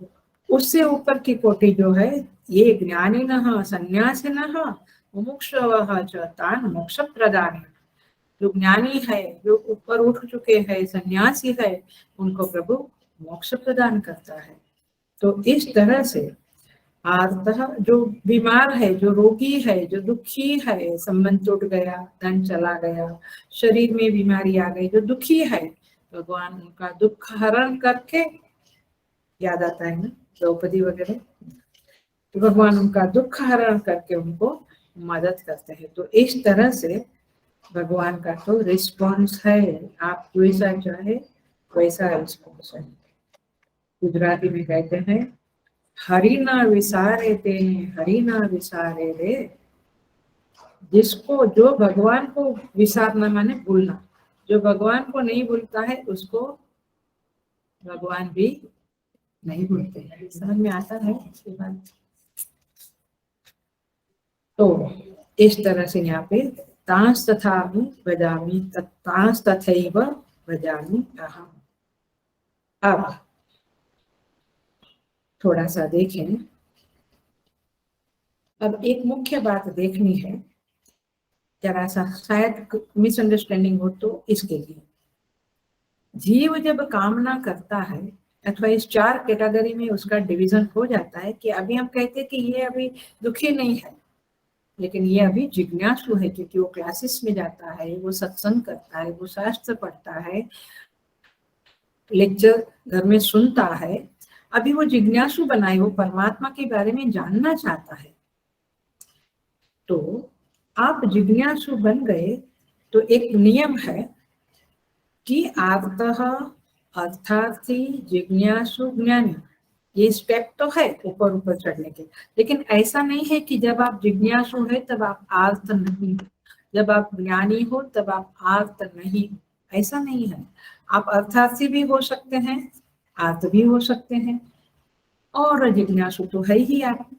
उससे ऊपर की कोटि जो है, ये ज्ञानिनः संन्यासिनः मुमुक्षवः च तान् मोक्ष प्रदान, जो ज्ञानी है, जो ऊपर उठ चुके हैं, सन्यासी है, उनको प्रभु मोक्ष प्रदान करता है। तो इस तरह से आर्तः जो बीमार है, जो रोगी है, जो दुखी है, संबंध टूट गया, धन चला गया, शरीर में बीमारी आ गई, जो दुखी है, भगवान उनका दुख हरण करके, याद आता है ना द्रौपदी वगैरह, तो भगवान उनका दुख हरण करके उनको मदद करते हैं। तो इस तरह से भगवान का तो रिस्पॉन्स है, आप जैसा चाहे वैसा रिस्पॉन्स है। गुजराती में कहते हैं हरि ना विसारे तेने हरि ना विसारे रे, जिसको, जो भगवान को विसारना माने भूलना, जो भगवान को नहीं भूलता है उसको भगवान भी नहीं भूलते हैं। समझ में आता है इसके बाद। तो इस तरह से यहाँ पे तांस तथा भजामि तांस तथैव भजामि अहम्। अब थोड़ा सा देखें, अब एक मुख्य बात देखनी है, जरा सा शायद मिसअंडरस्टैंडिंग हो तो इसके लिए, जीव जब कामना करता है अथवा इस 4 कैटेगरी में उसका डिवीजन हो जाता है कि अभी हम कहते हैं कि ये अभी दुखी नहीं है, लेकिन ये अभी जिज्ञासु है, क्योंकि वो क्लासेस में जाता है, वो सत्संग करता है, वो शास्त्र पढ़ता है, लेक्चर घर में सुनता है, अभी वो जिज्ञासु बना है, वो परमात्मा के बारे में जानना चाहता है। तो आप जिज्ञासु बन गए तो एक नियम है कि आर्तः अर्थार्थी जिज्ञासु ज्ञानी, ये स्टेप तो है ऊपर चढ़ने के, लेकिन ऐसा नहीं है कि जब आप जिज्ञासु है तब आप आर्त नहीं हो, जब आप ज्ञानी हो तब आप आर्त नहीं हो, ऐसा नहीं है। आप अर्थार्थी भी हो सकते हैं, आर्त भी हो सकते हैं, और जिज्ञासु तो है ही आप।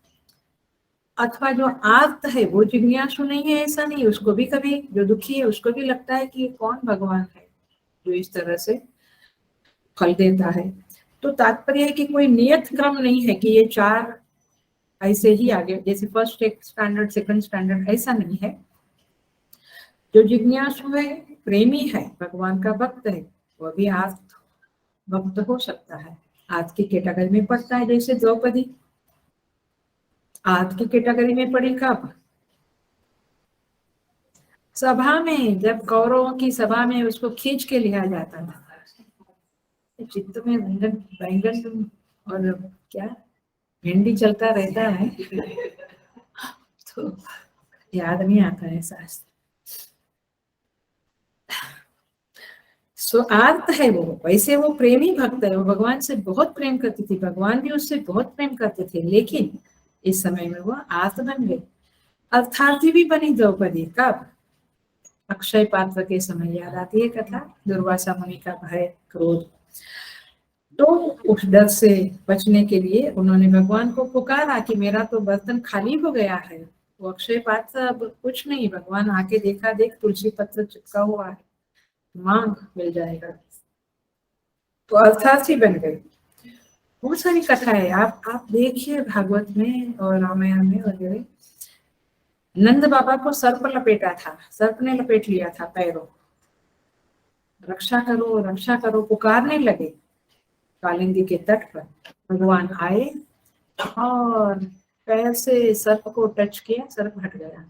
अथवा जो आर्त है वो जिज्ञासु नहीं है, ऐसा नहीं, उसको भी कभी, जो दुखी है उसको भी लगता है कि ये कौन भगवान है जो इस तरह से फल देता है। तो तात्पर्य है कि कोई नियत क्रम नहीं है कि ये 4 ऐसे ही आगे, जैसे फर्स्ट एक स्टैंडर्ड, सेकंड स्टैंडर्ड, ऐसा नहीं है। जो जिज्ञासु है, प्रेमी है, भगवान का भक्त है, वो भी आर्त भक्त हो सकता है, आर्त की कैटेगरी में पड़ता है। जैसे द्रौपदी आर्त की कैटेगरी में पड़ी कब? सभा में, जब कौरवों की सभा में उसको खींच के लिया जाता था, चित्त में बैंगन और क्या भिंडी चलता रहता है तो याद नहीं आता है शास्त्र। सो आर्त है वो, वैसे वो प्रेमी भक्त है, वो भगवान से बहुत प्रेम करती थी, भगवान भी उससे बहुत प्रेम करते थे, लेकिन इस समय में वो आर्त बन गई। अर्थार्थी भी बनी द्रौपदी। कब? अक्षय पात्र के समय। याद आती है कथा, दुर्वासा मुनि का भय क्रोध। तो उस डर से बचने के लिए उन्होंने भगवान को पुकारा कि मेरा तो बर्तन खाली हो गया है। वो अक्षय पात्र अब कुछ नहीं, भगवान आके देखा, देख तुलसी पत्र चिपका हुआ है, मांग मिल जाएगा। तो अर्थार्थी बन गई। बहुत सारी कथाएं आप देखिए भागवत में और रामायण में वगैरह। नंद बाबा को सर्प लपेटा था, सर्प ने लपेट लिया था पैरों, रक्षा करो पुकारने लगे। कालिंदी के तट पर भगवान आए और पैर से सर्प को टच किया, सर्प हट गया।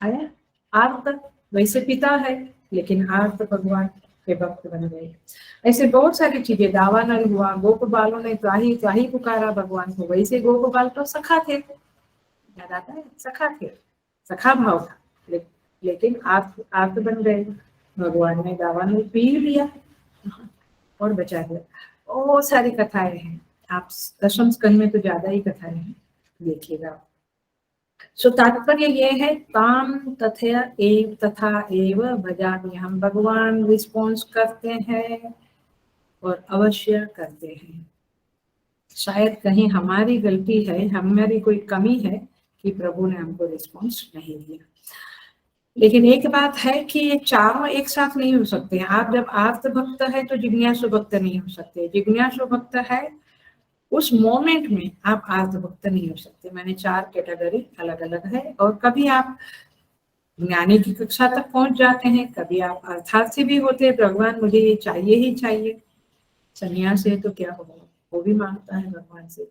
आया आर्त, वैसे पिता है लेकिन आर्त भगवान के भक्त बन गए। ऐसे बहुत सारी चीजें। दावानल हुआ, गोपबालों ने त्राही त्राही पुकारा भगवान को, वैसे गोपबाल तो सखा थे, याद आता है, सखा थे, सखा भाव था, लेकिन आर्त बन गए। भगवान ने दावानल पी लिया और बचा दिया। बहुत सारी कथाएं हैं, आप दशम स्कंद में तो ज्यादा ही कथाएं हैं, देखिएगा। सो तात्पर्य ये है, ताम तथा एव भजामि, हम भगवान रिस्पॉन्स करते हैं और अवश्य करते हैं। शायद कहीं हमारी गलती है, हमारी कोई कमी है कि प्रभु ने हमको रिस्पॉन्स नहीं दिया। लेकिन एक बात है कि ये चारों एक साथ नहीं हो सकते हैं। आप जब आर्त भक्त है तो जिज्ञासु भक्त नहीं हो सकते, जिज्ञासु भक्त है उस मोमेंट में आप आर्त भक्त नहीं हो सकते। मैंने 4 कैटेगरी अलग अलग है। और कभी आप ज्ञानी की कक्षा तक पहुंच जाते हैं, कभी आप अर्थार्थी भी होते हैं, भगवान मुझे ये चाहिए ही चाहिए। सन्यास है तो क्या होगा, वो भी मांगता है भगवान से,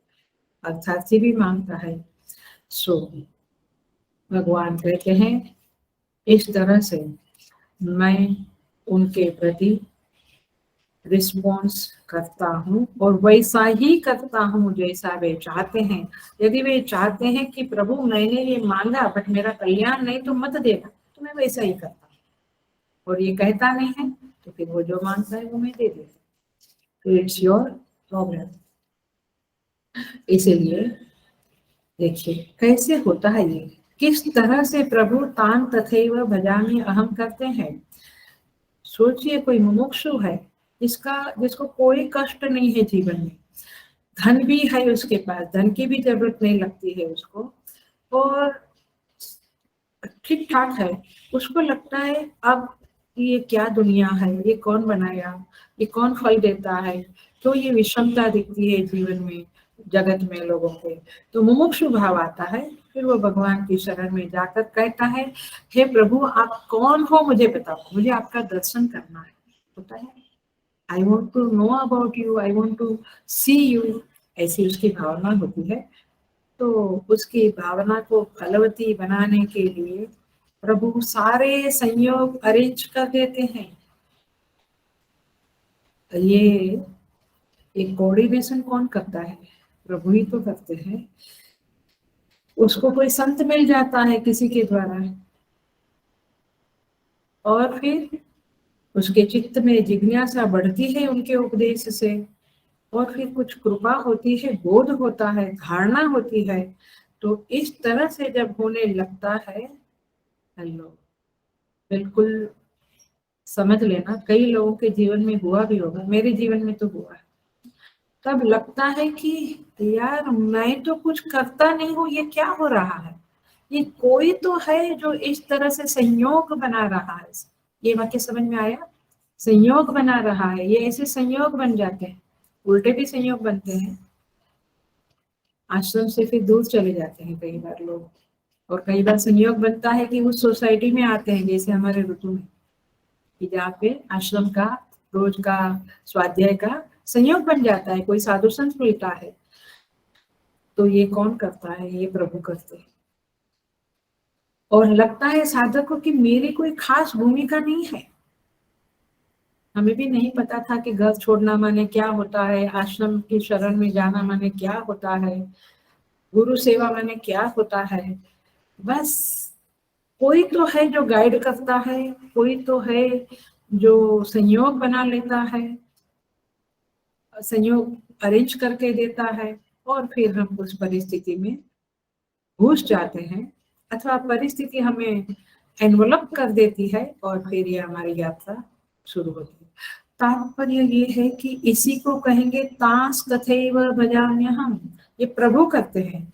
अर्थार्थी भी मांगता है। सो भगवान कहते हैं इस तरह से मैं उनके प्रति रिस्पॉन्स करता हूँ और वैसा ही करता हूँ जैसा वे चाहते हैं। यदि वे चाहते हैं कि प्रभु मैंने ये मांगा बट मेरा कल्याण नहीं तो मत देना, तो मैं वैसा ही करता हूँ। और ये कहता नहीं है तो फिर वो जो मांगता है वो मैं दे देता हूँ। तो इट्स योर प्रॉब्लम। इसीलिए देखिए कैसे होता है ये, किस तरह से प्रभु तान तथैव भजामि अहम करते हैं। सोचिए कोई मुमुक्षु है जिसको कोई कष्ट नहीं है जीवन में, धन भी है उसके पास, धन की भी जरूरत नहीं लगती है उसको, और ठीक ठाक है, उसको लगता है अब ये क्या दुनिया है, ये कौन बनाया, ये कौन फल देता है, तो ये विषमता दिखती है जीवन में, जगत में लोगों के। तो मुमुक्षु भाव आता है, फिर वो भगवान की शरण में जाकर कहता है हे प्रभु आप कौन हो मुझे बताओ, मुझे आपका दर्शन करना है, होता है I want to know about you, I want to see you, ऐसी उसकी भावना होती है। तो उसकी भावना को फलवती बनाने के लिए प्रभु सारे संयोग अरेंज कर देते हैं। ये एक कोऑर्डिनेशन कौन करता है, प्रभु ही तो करते हैं। उसको कोई संत मिल जाता है किसी के द्वारा और फिर उसके चित्त में जिज्ञासा बढ़ती है उनके उपदेश से, और फिर कुछ कृपा होती है, बोध होता है, धारणा होती है। तो इस तरह से जब होने लगता है, हेलो, बिल्कुल समझ लेना, कई लोगों के जीवन में हुआ भी होगा, मेरे जीवन में तो हुआ है। तब लगता है कि यार मैं तो कुछ करता नहीं हूँ, ये क्या हो रहा है, ये कोई तो है जो इस तरह से संयोग बना रहा है। ये वाक्य समझ में आया, संयोग बना रहा है, ये ऐसे संयोग बन जाते हैं, उल्टे भी संयोग बनते हैं। आश्रम से फिर दूर चले जाते हैं कई बार लोग, और कई बार संयोग बनता है कि उस सोसाइटी में आते हैं, जैसे हमारे ऋतु में, कि जहाँ पे आश्रम का रोज का स्वाध्याय का संयोग बन जाता है, कोई साधु संत मिलता है। तो ये कौन करता है, ये प्रभु करते हैं। और लगता है साधक को कि मेरी कोई खास भूमिका नहीं है। हमें भी नहीं पता था कि घर छोड़ना माने क्या होता है, आश्रम की शरण में जाना माने क्या होता है, गुरु सेवा माने क्या होता है। बस कोई तो है जो गाइड करता है, कोई तो है जो संयोग बना लेता है, संयोग अरेंज करके देता है, और फिर हम उस परिस्थिति में घुस जाते हैं, अथवा परिस्थिति हमें एनवलप कर देती है और फिर ये हमारी यात्रा शुरू होती है। तात्पर्य ये है कि इसी को कहेंगे तास कथैव भजाम्यहम्, ये प्रभु करते हैं।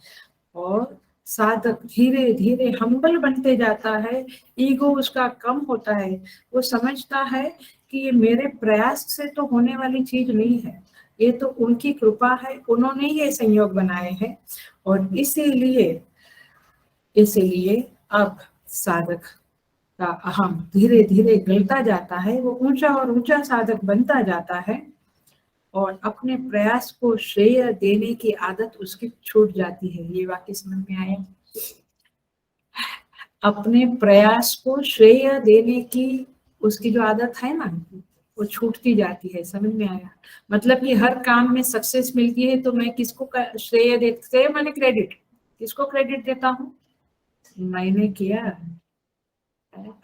और साधक धीरे धीरे हम्बल बनते जाता है, ईगो उसका कम होता है, वो समझता है कि ये मेरे प्रयास से तो होने वाली चीज नहीं है, ये तो उनकी कृपा है, उन्होंने ये संयोग बनाए हैं। और इसीलिए अब साधक का अहम धीरे धीरे गलता जाता है, वो ऊंचा और ऊंचा साधक बनता जाता है, और अपने प्रयास को श्रेय देने की आदत उसकी छूट जाती है। ये वाक्य समझ में आया? अपने प्रयास को श्रेय देने की उसकी जो आदत है ना, वो छूटती जाती है। समझ में आया? मतलब कि हर काम में सक्सेस मिलती है तो मैं किसको श्रेय देती, श्रेय माने क्रेडिट, किसको क्रेडिट देता हूँ? मैंने किया।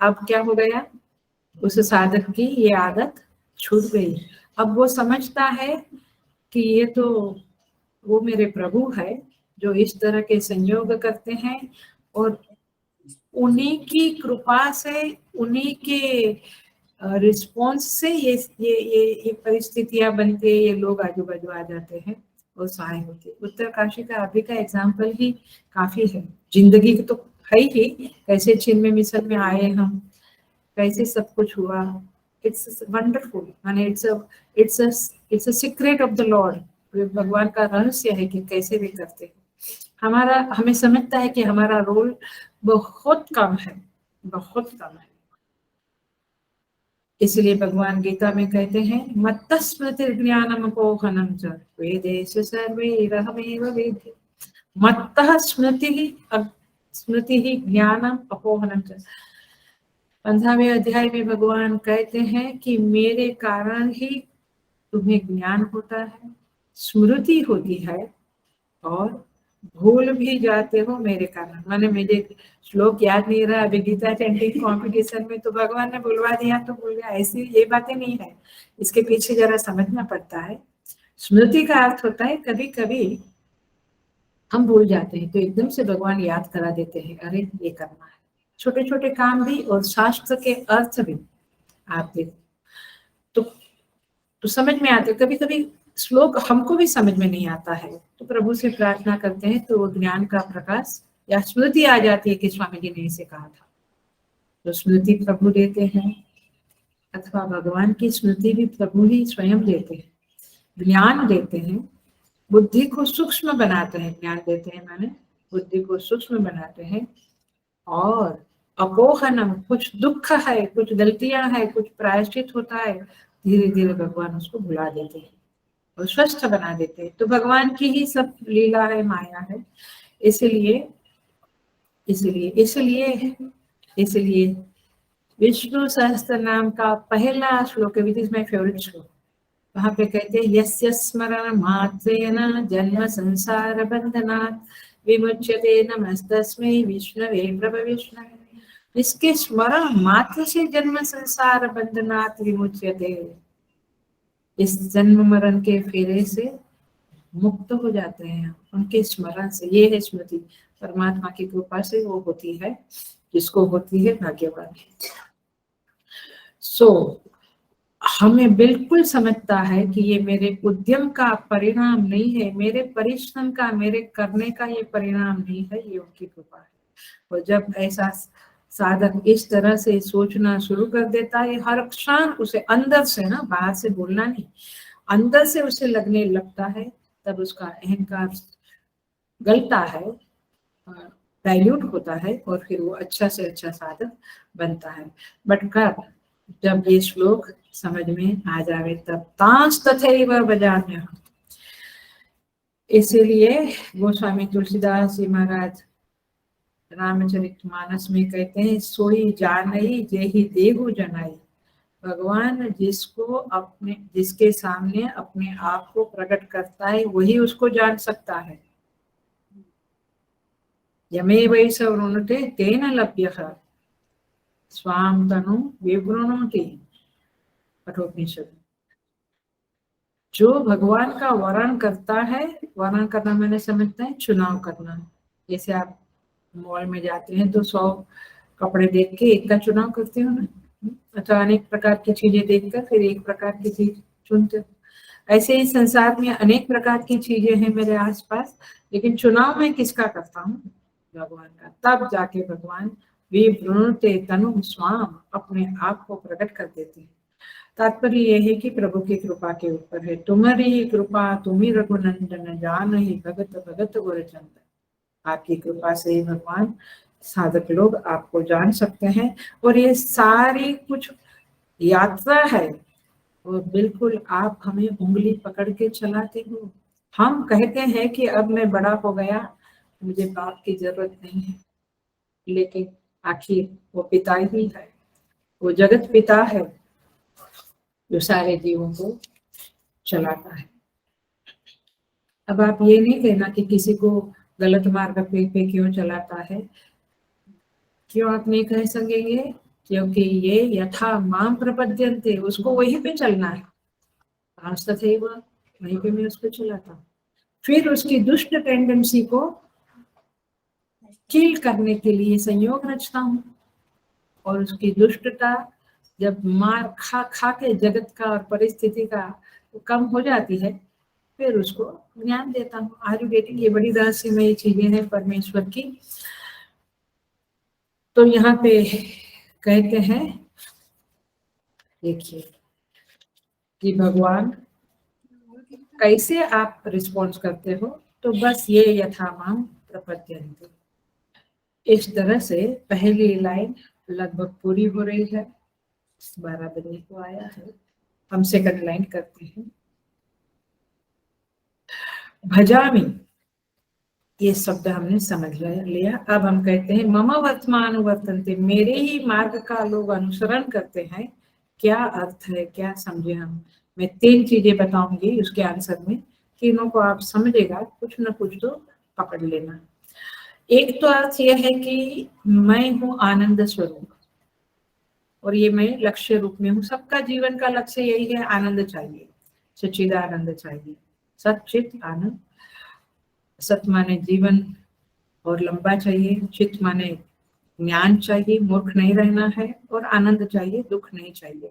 अब क्या हो गया, उस साधक की ये आदत छूट गई। अब वो समझता है कि ये तो वो मेरे प्रभु है जो इस तरह के संयोग करते हैं, और उन्हीं की कृपा से, उन्हीं के रिस्पॉन्स से ये परिस्थितियां बनती है, ये लोग आजू बाजू आ जाते हैं और सहाय होते हैं। उत्तरकाशी का अभी का एग्जाम्पल ही काफी है, जिंदगी तो है ही, कैसे छिन्मय मिशन में आए हम, कैसे सब कुछ हुआ। इट्स वंडरफुल, माने it's a secret of the Lord. भगवान का रहस्य है कि कैसे भी करते हैं। हमें समझता है कि हमारा रोल बहुत कम है, बहुत कम है। इसलिए भगवान गीता में कहते हैं मत्त स्मृति ज्ञानम अपोहनम च वेदेषु सर्वैरहमेव वेद्य। मत्तः स्मृति ही ज्ञानम अपोहनम च। 15वें अध्याय में भगवान कहते हैं कि मेरे कारण ही तुम्हें ज्ञान होता है, स्मृति होती है, और भूल भी जाते हो मेरे कारण। मैंने मुझे श्लोक याद नहीं रहा अभी, गीता चैंटिंग कॉम्पिटिशन में तो भगवान ने बुलवा दिया तो भूल गया, ऐसी ये बातें नहीं है। इसके पीछे जरा समझना पड़ता है। स्मृति का अर्थ होता है कभी कभी हम भूल जाते हैं तो एकदम से भगवान याद करा देते हैं, अरे ये करना है। छोटे छोटे काम भी और शास्त्र के अर्थ भी आप देखो तो समझ में आते। कभी कभी श्लोक हमको भी समझ में नहीं आता है तो प्रभु से प्रार्थना करते हैं तो ज्ञान का प्रकाश या स्मृति आ जाती है कि स्वामी जी ने इसे कहा था, तो स्मृति प्रभु देते हैं, अथवा भगवान की स्मृति भी प्रभु ही स्वयं देते हैं, ज्ञान देते हैं, बुद्धि को सूक्ष्म बनाते हैं। ज्ञान देते हैं माने बुद्धि को सूक्ष्म बनाते हैं, और अपोहनम, कुछ दुख है, कुछ गलतियां है, कुछ प्रायश्चित होता है, धीरे धीरे भगवान उसको भुला देते हैं और स्वस्थ बना देते हैं। तो भगवान की ही सब लीला है, माया है। इसलिए इसलिए इसलिए इसलिए विष्णु सहस्त्र नाम का पहला श्लोक है, विच इज माय फेवरेट श्लोक। वहां पे कहते हैं यस्य स्मरण मात्रेण जन्म संसार बंधनात् विमुच्यते नमस्तस्मै विष्णवे प्रभ विष्णवे। इसके स्मरण मात्र से जन्म संसार बंधनात् विमुच्यते, इस जन्म मरण के फेरे से मुक्त हो जाते हैं उनके स्मरण से। ये है स्मृति, परमात्मा की कृपा से वो होती है, जिसको होती है भाग्यवान है। सो हमें बिल्कुल समझता है कि ये मेरे उद्यम का परिणाम नहीं है, मेरे परिश्रम का, मेरे करने का ये परिणाम नहीं है, ये उनकी कृपा है। और जब ऐसा साधक इस तरह से सोचना शुरू कर देता है, हर क्षण उसे अंदर से ना, बाहर से बोलना नहीं, अंदर से उसे लगने लगता है, तब उसका अहंकार गलता है, डाइल्यूट होता है, और फिर वो अच्छा से अच्छा साधक बनता है। बट कब, जब ये श्लोक समझ में आ जावे तब। तांस तथैव भजाम्यहम्। इसीलिए गोस्वामी तुलसीदास जी महाराज रामचरितमानस में कहते हैं सोई जानई जेहि देहु जनाई। भगवान जिसके सामने अपने आप को प्रकट करता है वही उसको जान सकता है। यमे वै स वृणुते तेन लभ्यः स्वाम तनु विवृणोति, कठोपनिषद। जो भगवान का वर्ण करता है, वर्ण करना मैंने समझता है चुनाव करना। जैसे आप मॉल में जाते हैं तो 100 कपड़े देख के एक का चुनाव करते हो ना, अथवा अनेक प्रकार की चीजें देखकर फिर एक प्रकार की चीज चुनते हो। ऐसे ही संसार में अनेक प्रकार की चीजें हैं मेरे आसपास, लेकिन चुनाव मैं किसका करता हूँ? भगवान का। तब जाके भगवान विवृणुते तनु स्वाम, अपने आप को प्रकट कर देते हैं। तात्पर्य यह है कि प्रभु की कृपा के ऊपर है। तुम्हारी कृपा तुम्ही रघुनंदन जान ही भगत भगत गुरचंद। आपकी कृपा से ही भगवान साधक लोग आपको जान सकते हैं। और ये सारी कुछ यात्रा है, और बिल्कुल आप हमें उंगली पकड़ के चलाते हो। हम कहते हैं कि अब मैं बड़ा हो गया, मुझे बाप की जरूरत नहीं है, लेकिन आखिर वो पिता ही है, वो जगत पिता है जो सारे जीवों को चलाता है। अब आप ये नहीं कहना कि किसी को गलत मार्ग पे क्यों चलाता है, क्यों आप नहीं कह सकेंगे? क्योंकि ये यथा माम प्रपद्यन्ते, उसको वहीं पे चलना है। तथैव, वहीं पे मैं उसको चलाता हूँ। फिर उसकी दुष्ट टेंडेंसी को किल करने के लिए संयोग रचता हूँ, और उसकी दुष्टता जब मार खा खा के जगत का और परिस्थिति का कम हो जाती है, फिर उसको ज्ञान देता हूँ। Are you getting? ये बड़ी रहस्यमय चीजें हैं परमेश्वर की। तो यहाँ पे कहते हैं, देखिए कि भगवान कैसे आप रिस्पॉन्स करते हो, तो बस ये यथामाम प्रपद्यन्ते। इस तरह से पहली लाइन लगभग पूरी हो रही है, 12 बजे को आया है। हम सेकंड लाइन करते हैं। भजामि, ये शब्द हमने समझ लिया। अब हम कहते हैं मम वर्तमान वर्तन्ते, मेरे ही मार्ग का लोग अनुसरण करते हैं। क्या अर्थ है, क्या समझे हम? मैं 3 चीजें बताऊंगी उसके आंसर में, तीनों को आप समझेगा, कुछ ना कुछ तो पकड़ लेना। एक तो अर्थ यह है कि मैं हूँ आनंद स्वरूप, और ये मैं लक्ष्य रूप में हूँ। सबका जीवन का लक्ष्य यही है, आनंद चाहिए, सच्चिदानंद चाहिए, सच्चित आनंद। सत माने जीवन और लंबा चाहिए, चित माने ज्ञान चाहिए, मूर्ख नहीं रहना है, और आनंद चाहिए, दुख नहीं चाहिए।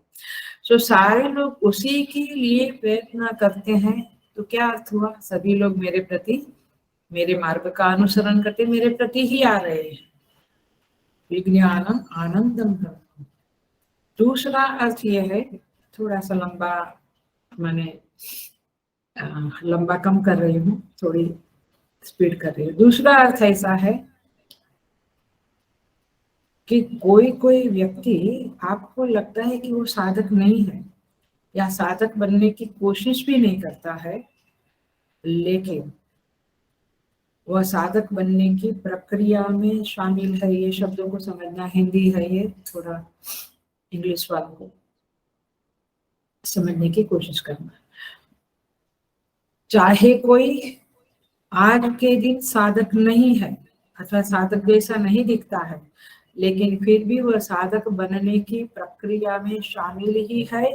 सो सारे लोग उसी के लिए प्रयत्न करते हैं। तो क्या अर्थ हुआ? सभी लोग मेरे प्रति, मेरे मार्ग का अनुसरण करते मेरे प्रति ही आ रहे हैं। विज्ञानम आनंदम ब्रह्म। दूसरा अर्थ यह है, थोड़ा सा लंबा, मैंने लंबा कम कर रही हूँ, थोड़ी स्पीड कर रही हूँ। दूसरा अर्थ ऐसा है कि कोई कोई व्यक्ति आपको लगता है कि वो साधक नहीं है, या साधक बनने की कोशिश भी नहीं करता है, लेकिन वह साधक बनने की प्रक्रिया में शामिल है। ये शब्दों को समझना, हिंदी है ये, थोड़ा इंग्लिश वालों को समझने की कोशिश करना। चाहे कोई आज के दिन साधक नहीं है, अथवा साधक जैसा नहीं दिखता है, लेकिन फिर भी वह साधक बनने की प्रक्रिया में शामिल ही है।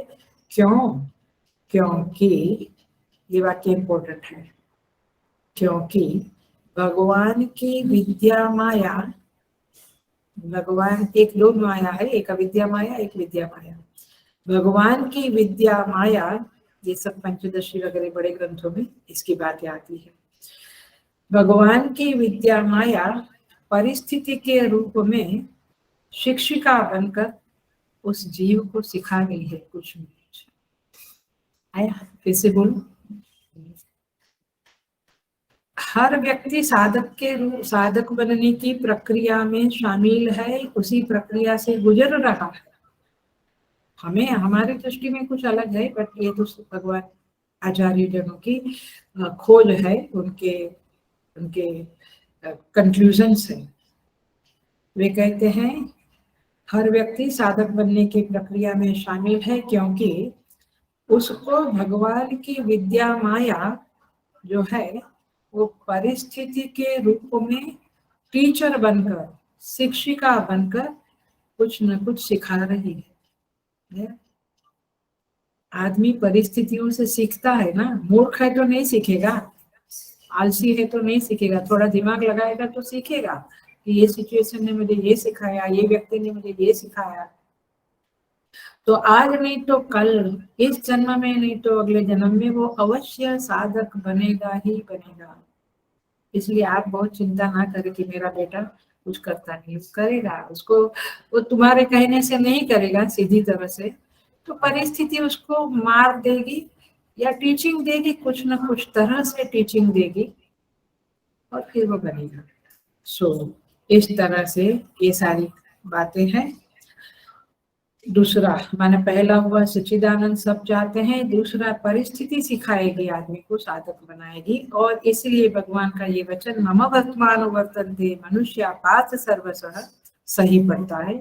क्यों? क्योंकि ये वाक्य इंपॉर्टेंट है, क्योंकि भगवान की विद्या माया, भगवान एक दो माया है, एक अविद्या माया, एक विद्या माया। भगवान की विद्या माया, ये सब पंचदशी वगैरह बड़े ग्रंथों में इसकी बातें आती है। भगवान की विद्या माया परिस्थिति के रूप में शिक्षिका बनकर उस जीव को सिखा गई है कुछ न कुछ। आया? फिर से बोलूं, हर व्यक्ति साधक के रूप, साधक बनने की प्रक्रिया में शामिल है, उसी प्रक्रिया से गुजर रहा है। हमें हमारी दृष्टि में कुछ अलग है, बट ये तो भगवान आचार्य जनों की खोज है, उनके उनके कंक्लूजन्स है। वे कहते हैं हर व्यक्ति साधक बनने की प्रक्रिया में शामिल है, क्योंकि उसको भगवान की विद्या माया जो है वो परिस्थिति के रूप में टीचर बनकर, शिक्षिका बनकर कुछ न कुछ सिखा रही है। आदमी परिस्थितियों से सीखता है ना, मूर्ख है तो नहीं सीखेगा, आलसी है तो नहीं सीखेगा, थोड़ा दिमाग लगाएगा तो सीखेगा कि ये सिचुएशन ने मुझे ये सिखाया, ये व्यक्ति ने मुझे ये सिखाया। तो आज नहीं तो कल, इस जन्म में नहीं तो अगले जन्म में वो अवश्य साधक बनेगा ही बनेगा। इसलिए आप बहुत चिंता ना करें कि मेरा बेटा कुछ करता नहीं, करेगा। उसको वो तुम्हारे कहने से नहीं करेगा सीधी तरह से, तो परिस्थिति उसको मार देगी या टीचिंग देगी, कुछ ना कुछ तरह से टीचिंग देगी और फिर वो बनेगा। इस तरह से ये सारी बातें हैं। दूसरा माने पहला हुआ सच्चिदानंद सब चाहते हैं, दूसरा परिस्थिति सिखाएगी आदमी को, साधक बनाएगी। और इसलिए भगवान का ये वचन मम वर्तमान वर्तन्ते मनुष्य पार्थ सर्वसः सही पड़ता है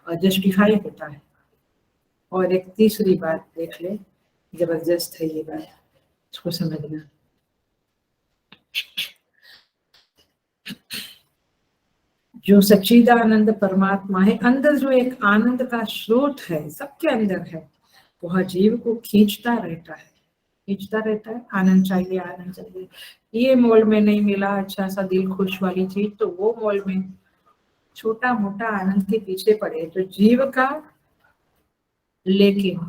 और जस्टिफाई होता है। और एक तीसरी बात देख ले, जबरदस्त है ये बात, इसको समझना। जो सच्चिदानंद परमात्मा है, अंदर जो एक आनंद का स्रोत है, सबके अंदर है, वह जीव को खींचता रहता है, खींचता रहता है। आनंद चाहिए, आनंद चाहिए, ये मॉल में नहीं मिला अच्छा सा दिल खुश वाली चीज, तो वो मॉल में छोटा मोटा आनंद के पीछे पड़े। तो जीव का, लेकिन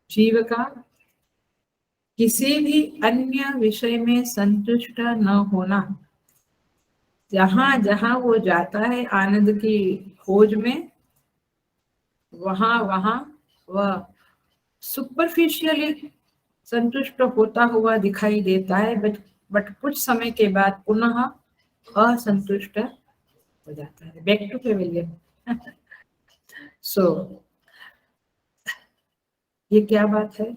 जीव का किसी भी अन्य विषय में संतुष्ट न होना, जहां जहां वो जाता है आनंद की खोज में, वहां वहां वह सुपरफिशियली संतुष्ट होता हुआ दिखाई देता है, बट कुछ समय के बाद पुनः असंतुष्ट हो जाता है, बैक टू पेविलियन। ये क्या बात है?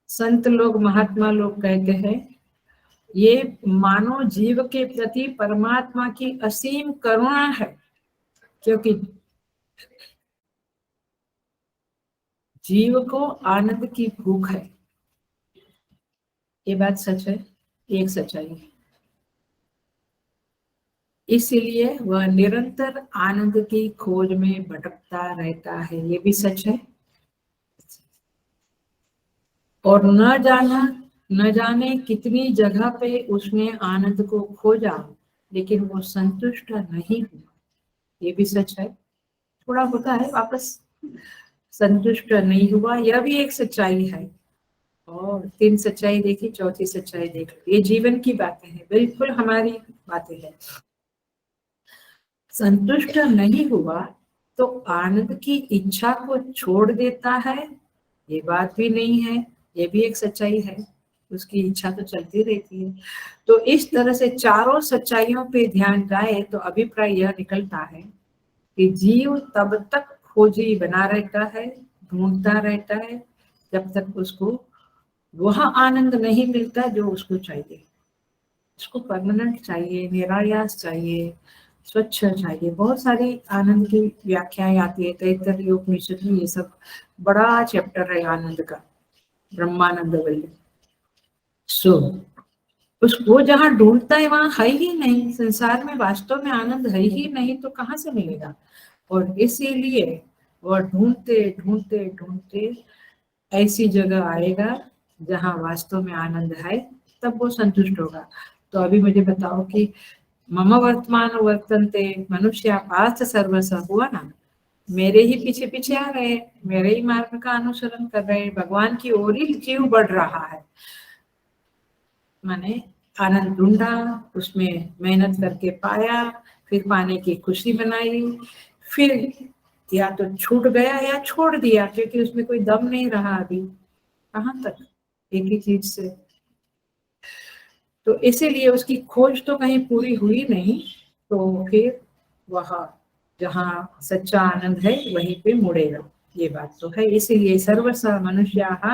संत लोग, महात्मा लोग कहते हैं ये मानव जीव के प्रति परमात्मा की असीम करुणा है, क्योंकि जीव को आनंद की भूख है। ये बात सच है, एक सच्चाई है। इसलिए वह निरंतर आनंद की खोज में भटकता रहता है, ये भी सच है। और न जाने कितनी जगह पे उसने आनंद को खोजा, लेकिन वो संतुष्ट नहीं हुआ, ये भी सच है। थोड़ा होता है वापस संतुष्ट नहीं हुआ, यह भी एक सच्चाई है। और 3 सच्चाई देखी, चौथी सच्चाई देख लो। ये जीवन की बातें हैं, बिल्कुल हमारी बातें हैं। संतुष्ट नहीं हुआ तो आनंद की इच्छा को छोड़ देता है, ये बात भी नहीं है, ये भी एक सच्चाई है। उसकी इच्छा तो चलती रहती है। तो इस तरह से चारों सच्चाइयों पे ध्यान जाए तो अभिप्राय यह निकलता है कि जीव तब तक खोजी बना रहता है, ढूंढता रहता है, जब तक उसको वह आनंद नहीं मिलता जो उसको चाहिए। उसको परमानेंट चाहिए, निरायास चाहिए, स्वच्छ चाहिए। बहुत सारी आनंद की व्याख्याएं आती है, तैत्तरीय उपनिषद में ये सब बड़ा चैप्टर है आनंद का, ब्रह्मानंद वल्ली। उसको जहाँ ढूंढता है वहां है ही नहीं, संसार में वास्तव में आनंद है ही नहीं, तो कहाँ से मिलेगा? और इसीलिए वह ढूंढते ढूंढते ढूंढते ऐसी जगह आएगा जहाँ वास्तव में आनंद है, तब वो संतुष्ट होगा। तो अभी मुझे बताओ कि मम वर्तमान वर्तन्ते मनुष्य पार्थ सर्वस्व हुआ ना, मेरे ही पीछे पीछे आ रहे, मेरे ही मार्ग का अनुसरण कर रहे, भगवान की ओर ही जीव बढ़ रहा है। माने आनंद ढूंढा, उसमें मेहनत करके पाया, फिर पाने की खुशी बनाई, फिर या तो छूट गया या छोड़ दिया, क्योंकि उसमें कोई दम नहीं रहा अभी, कहाँ तक एक ही चीज से। तो इसीलिए उसकी खोज तो कहीं पूरी हुई नहीं, तो फिर वह जहाँ सच्चा आनंद है वहीं पे मुड़ेगा, ये बात तो है। इसीलिए सर्वस मनुष्याः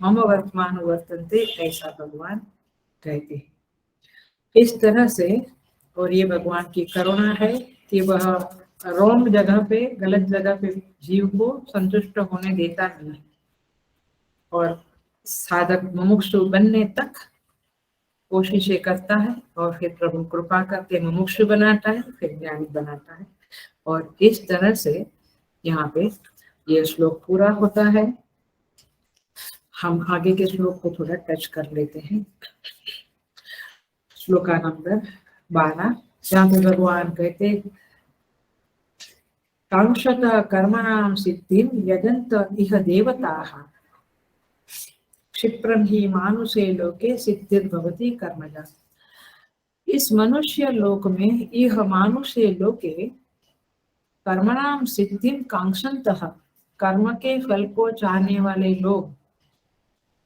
मम वर्तमान वर्तन्ते, ऐसा भगवान कहते हैं। इस तरह से, और ये भगवान की करुणा है कि वह रॉन्ग जगह पे, गलत जगह पे जीव को संतुष्ट होने देता नहीं, और साधक मुमुक्षु बनने तक कोशिशें करता है, और फिर प्रभु कृपा करके मुमुक्षु बनाता है, फिर ज्ञानी बनाता है। और इस तरह से यहाँ पे ये श्लोक पूरा होता है। हम आगे के श्लोक को थोड़ा टच कर लेते हैं। श्लोका नंबर 12, जहाँ पे भगवान कहते कांक्षतः कर्मणां सिद्धिं यजन्त इह देवताः क्षिप्रं हि मानुषे लोके सिद्धिर्भवति कर्मजा। इस मनुष्य लोक में यह मानुषे लोके कर्मणाम सिद्धिं कांक्षन्तः, कर्म के फल को चाहने वाले लोग,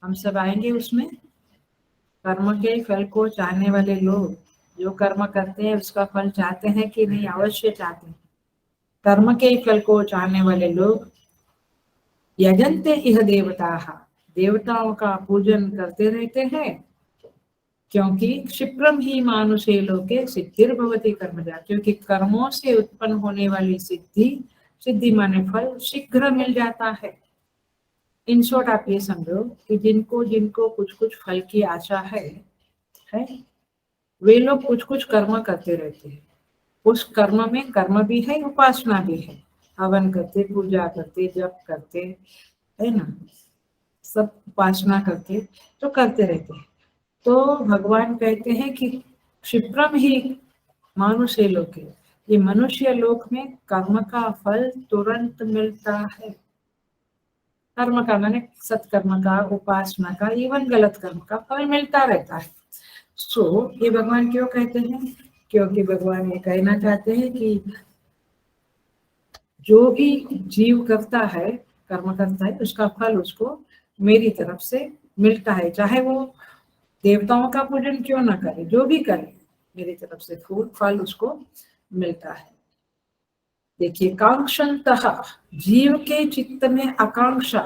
हम सब आएंगे उसमें। कर्म के फल को चाहने वाले लोग जो कर्म करते हैं उसका फल चाहते हैं कि नहीं? अवश्य चाहते हैं। कर्म के फल को चाहने वाले लोग यजन्ते इह देवताः, देवताओं का पूजन करते रहते हैं, क्योंकि क्षिप्रम ही मानुषे लोके सिद्धिर्भवति कर्मजा, क्योंकि कर्मों से उत्पन्न होने वाली सिद्धि, सिद्धि माने फल, शीघ्र मिल जाता है। इन शॉर्ट आप ये समझो कि जिनको जिनको कुछ कुछ फल की आशा है वे लोग कुछ कुछ कर्म करते रहते हैं। उस कर्म में कर्म भी है, उपासना भी है। हवन करते, पूजा करते, जप करते, है ना, सब उपासना करते, तो करते रहते हैं। तो भगवान कहते हैं कि क्षिप्रम ही मानुष्य लोक, ये मनुष्य लोक में कर्म का फल तुरंत मिलता है। कर्म का माने सत्कर्म का, उपासना का, इवन गलत कर्म का फल मिलता रहता है। ये भगवान क्यों कहते हैं? क्योंकि भगवान ये कहना चाहते हैं कि जो भी जीव करता है, कर्म करता है, उसका फल उसको मेरी तरफ से मिलता है। चाहे वो देवताओं का पूजन क्यों ना करे, जो भी करे, मेरी तरफ से फल उसको मिलता है। देखिए, कांक्षन्तः, जीव के चित्त में आकांक्षा,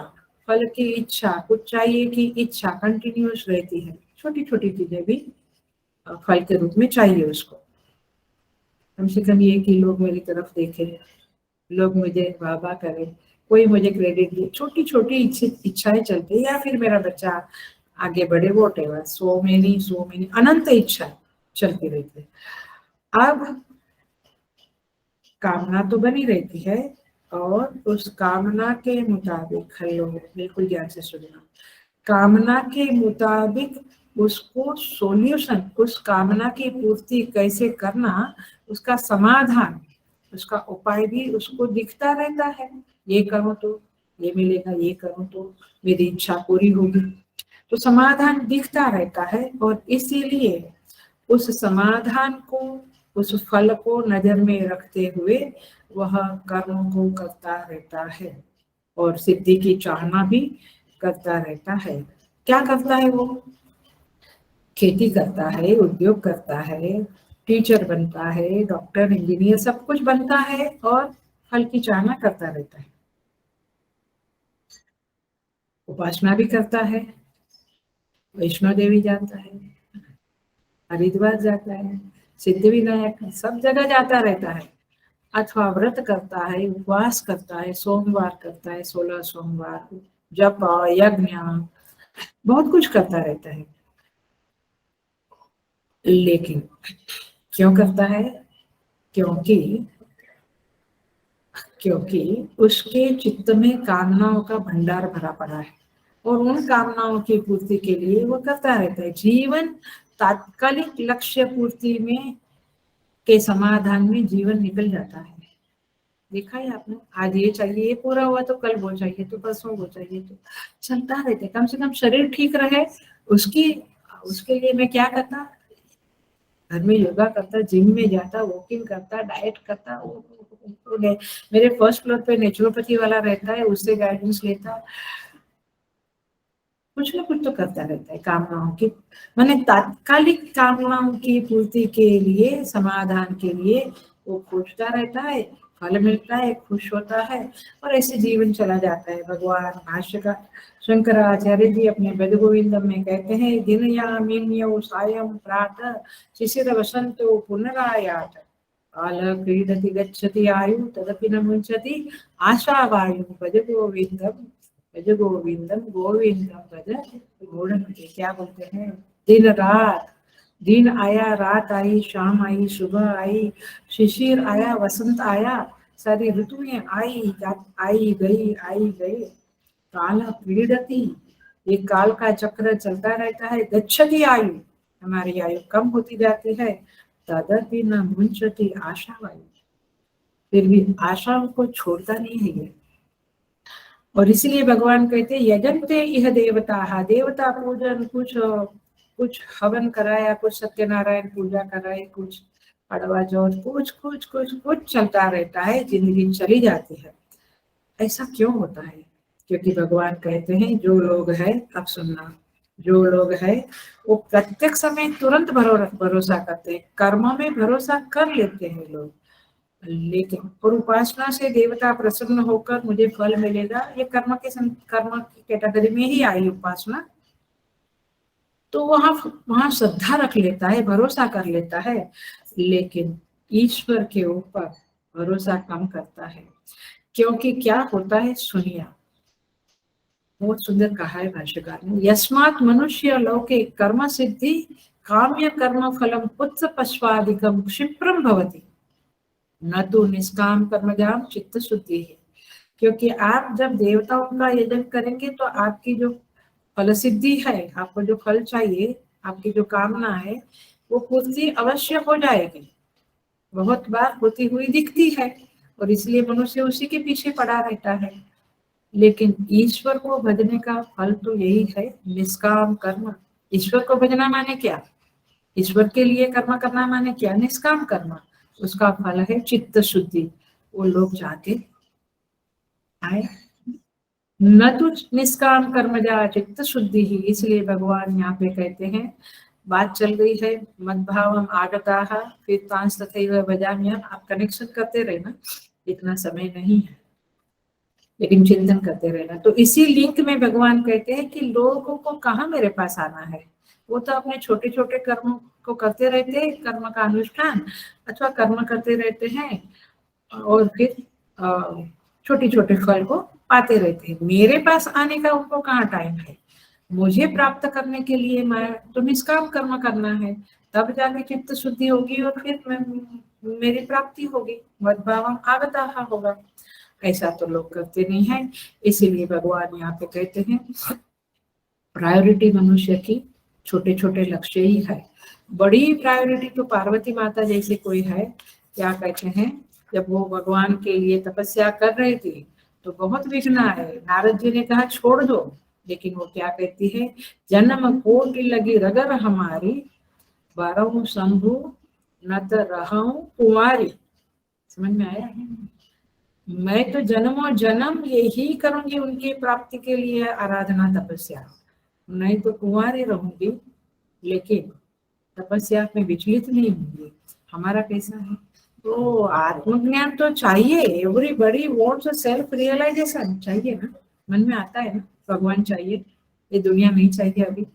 फल की इच्छा, कुछ चाहिए की इच्छा कंटिन्यूअस रहती है। छोटी छोटी चीजें भी फल के रूप में चाहिए उसको। कम से कम ये कि लोग मेरी तरफ देखें, लोग मुझे वाह करें, कोई मुझे क्रेडिट दे, छोटी छोटी इच्छाएं चलती, या फिर मेरा बच्चा आगे बढ़े, वॉट एवर, सो मेनी अनंत इच्छा चलती रहती है। अब कामना तो बनी रहती है, और उस कामना के मुताबिक, हेलो बिल्कुल ध्यान से सुनना, कामना के मुताबिक उसको सोल्यूशन, उस कामना की पूर्ति कैसे करना, उसका समाधान, उसका उपाय भी उसको दिखता रहता है। ये करो तो ये मिलेगा, ये करो तो मेरी इच्छा पूरी होगी, तो समाधान दिखता रहता है। और इसीलिए उस समाधान को, उस फल को नजर में रखते हुए वह कर्म को करता रहता है, और सिद्धि की चाहना भी करता रहता है। क्या करता है वो? खेती करता है, उद्योग करता है, टीचर बनता है, डॉक्टर, इंजीनियर, सब कुछ बनता है, और फल की चाहना करता रहता है। उपासना भी करता है, वैष्णो देवी जाता है, हरिद्वार जाता है, सिद्धिविनायक, सब जगह जाता रहता है। अथवा व्रत करता है, उपवास करता है, सोमवार करता है, 16 सोमवार, जप, यज्ञ, बहुत कुछ करता रहता है। लेकिन क्यों करता है? क्योंकि उसके चित्त में कामनाओं का भंडार भरा पड़ा है, और उन कामनाओं की पूर्ति के लिए वो करता रहता है। जीवन तात्कालिक लक्ष्य पूर्ति में के समाधान में जीवन निकल जाता है। देखा है आपने? आज ये चाहिए, ये पूरा हुआ तो कल वो चाहिए, तो परसों वो चाहिए, तो चलता रहता है। कम से कम शरीर ठीक रहे, उसके लिए मैं क्या करता, घर में योगा करता, जिम में जाता, वॉकिंग करता, डाइट करता, मेरे फर्स्ट फ्लोर पे नेचुरोपैथी वाला रहता है, उससे गाइडेंस लेता, कुछ ना कुछ तो करता रहता है कामनाओं की, माने तात्कालिक कामनाओं की पूर्ति के लिए, समाधान के लिए वो खोजता रहता है, फल मिलता है, खुश होता है, और ऐसे जीवन चला जाता है। भगवान भाष्यकार शंकराचार्य जी अपने वेद गोविंदम में कहते हैं, दिनयामिन्यौ सायं प्रातः शिशिर वसंतो पुनरायात, काल क्रीडति गच्छति आयु तदपि न मुंचति आशावायु, भज गोविंदम भज गोविंदम गोविंदम भज गौड़न। क्या बोलते हैं? दिन रात दिन आया, रात आई, शाम आई, सुबह आई, शिशिर आया, वसंत आया, सारी ऋतुएं आई गई। काल क्रीडति, ये काल का चक्र चलता रहता है। गच्छति आयु, हमारी आयु कम होती जाती है। तदपि न मुंचति आशा वायु, फिर भी आशाओं को छोड़ता नहीं है ये। और इसलिए भगवान कहते हैं यजन्ते इह देवता, देवता पूजन, कुछ हवन कराया, कुछ सत्यनारायण पूजा कराए, कुछ पड़वा चौथ, कुछ चलता रहता है, जिंदगी चली जाती है। ऐसा क्यों होता है? क्योंकि भगवान कहते हैं जो लोग है, अब सुनना, जो लोग है वो प्रत्येक समय तुरंत भरोसा करते हैं, कर्मों में भरोसा कर लेते हैं लोग, लेकिन और उपासना से देवता प्रसन्न होकर मुझे फल मिलेगा, ये कर्म की कैटेगरी में ही आई उपासना। तो वहां श्रद्धा रख लेता है, भरोसा कर लेता है, लेकिन ईश्वर के ऊपर भरोसा कम करता है। क्योंकि क्या होता है सुनिए, बहुत सुंदर कहा है भाष्यकार ने, यस्मात् मनुष्य लोके कर्म सिद्धि काम्य कर्म फलम पुत्र पश्वादिकम क्षिप्रम भवति न तो निष्काम कर्मजाम चित्त शुद्धि है। क्योंकि आप जब देवताओं का यजन करेंगे तो आपकी जो फल सिद्धि है, आपको जो फल चाहिए, आपकी जो कामना है, वो पूर्ति अवश्य हो जाएगी, बहुत बार होती हुई दिखती है, और इसलिए मनुष्य उसी के पीछे पड़ा रहता है। लेकिन ईश्वर को भजने का फल तो यही है, निष्काम कर्म। ईश्वर को भजना माने क्या? ईश्वर के लिए कर्म करना माने क्या? निष्काम कर्म। उसका फल है चित्त शुद्धि। वो लोग चाहते आए न तो निष्काम कर्म जा चित्त शुद्धि ही। इसलिए भगवान यहाँ पे कहते हैं, बात चल रही है मद्भावम आगता, फिर तांस तथैव भजाम्यहम्, आप कनेक्शन करते रहना, इतना समय नहीं है, लेकिन चिंतन करते रहना। तो इसी लिंक में भगवान कहते हैं कि लोगों को कहाँ मेरे पास आना है, वो तो अपने छोटे छोटे कर्मों को करते रहते हैं, कर्म का अनुष्ठान अथवा कर्म करते रहते हैं, और फिर छोटे छोटे फल को पाते रहते हैं। मेरे पास आने का उनको कहाँ टाइम है? मुझे प्राप्त करने के लिए मैं तो निष्काम कर्म करना है, तब जाके चित्त शुद्धि होगी और फिर मेरी प्राप्ति होगी, मद्भावम आगता होगा। ऐसा तो लोग करते नहीं है। इसीलिए भगवान यहाँ पे कहते हैं प्रायोरिटी मनुष्य की छोटे छोटे लक्ष्य ही है, बड़ी प्रायोरिटी तो पार्वती माता जैसे कोई है। क्या कहते हैं, जब वो भगवान के लिए तपस्या कर रही थी तो बहुत विघ्न आए, नारद जी ने कहा छोड़ दो, लेकिन वो क्या कहती है, जन्म कोटि लगी रगर हमारी, बारहूं शंभु न त रहूं कुंवारी। समझ में आया? मैं तो जन्मों जन्म यही करूंगी उनकी प्राप्ति के लिए, आराधना तपस्या, नहीं तो कुंवारी रहूंगी, लेकिन तपस्या में विचलित नहीं होंगी। हमारा कैसा है? तो आत्मज्ञान तो चाहिए, एवरीबॉडी वांट्स सेल्फ रियलाइजेशन चाहिए ना, मन में आता है ना, भगवान चाहिए, ये दुनिया नहीं चाहिए अभी।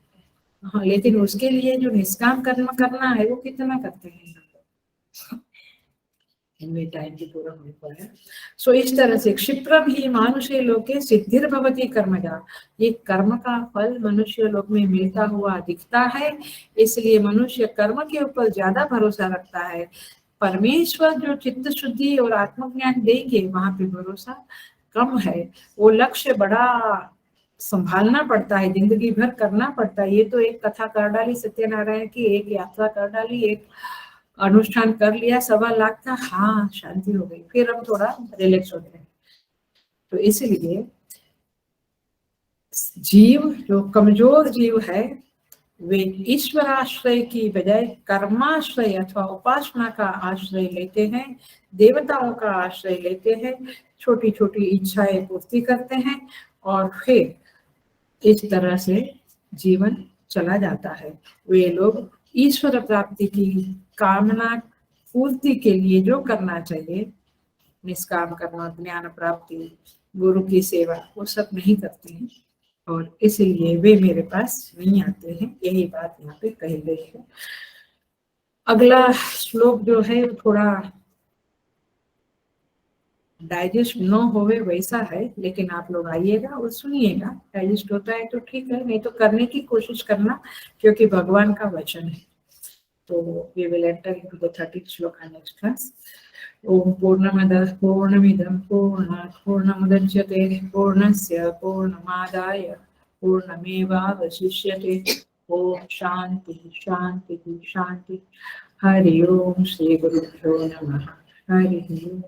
हाँ, लेकिन उसके लिए जो निष्काम कर्म करना है वो कितना करते हैं इनमें टाइम की पूरा होने पर है। सो इस तरह से क्षिप्रम ही मानुषे लोके सिद्धिर भवति कर्मजा, ये कर्म का फल मनुष्य लोक में मिलता हुआ दिखता है, इसलिए मनुष्य कर्म के ऊपर ज्यादा भरोसा रखता है। परमेश्वर जो चित्त शुद्धि और आत्मज्ञान देंगे वहां पे भरोसा कम है। वो लक्ष्य बड़ा संभालना पड़ता है, जिंदगी भर करना पड़ता है। ये तो एक कथा कर डाली सत्यनारायण की, एक यात्रा कर डाली, एक अनुष्ठान कर लिया, 1.25 लाख का, हाँ शांति हो गई, फिर हम थोड़ा रिलैक्स होते हैं। तो इसलिए जीव जो कमजोर जीव है वे ईश्वराश्रय की बजाय कर्माश्रय अथवा उपासना का आश्रय लेते हैं, देवताओं का आश्रय लेते हैं, छोटी छोटी इच्छाएं पूर्ति करते हैं, और फिर इस तरह से जीवन चला जाता है। वे लोग ईश्वर प्राप्ति की कामना पूर्ति के लिए जो करना चाहिए, निष्काम कर्म, ज्ञान प्राप्ति, गुरु की सेवा, वो सब नहीं करते हैं, और इसलिए वे मेरे पास नहीं आते हैं। यही बात यहाँ पे कही गई है। अगला श्लोक जो है थोड़ा डाइजेस्ट न होवे वैसा है, लेकिन आप लोग आइएगा और सुनिएगा, डाइजेस्ट होता है तो ठीक है, नहीं तो करने की कोशिश करना, क्योंकि भगवान का वचन है। So we will enter into the 30th shloka next class. Om Purnamadah Purnamidam Purnat Purnamudachyate Purnasya Purnamadaya Purnameva Vasishyate. Om Shanti Shanti Shanti. Hari Om Shri Guru Namaha. Hari Om.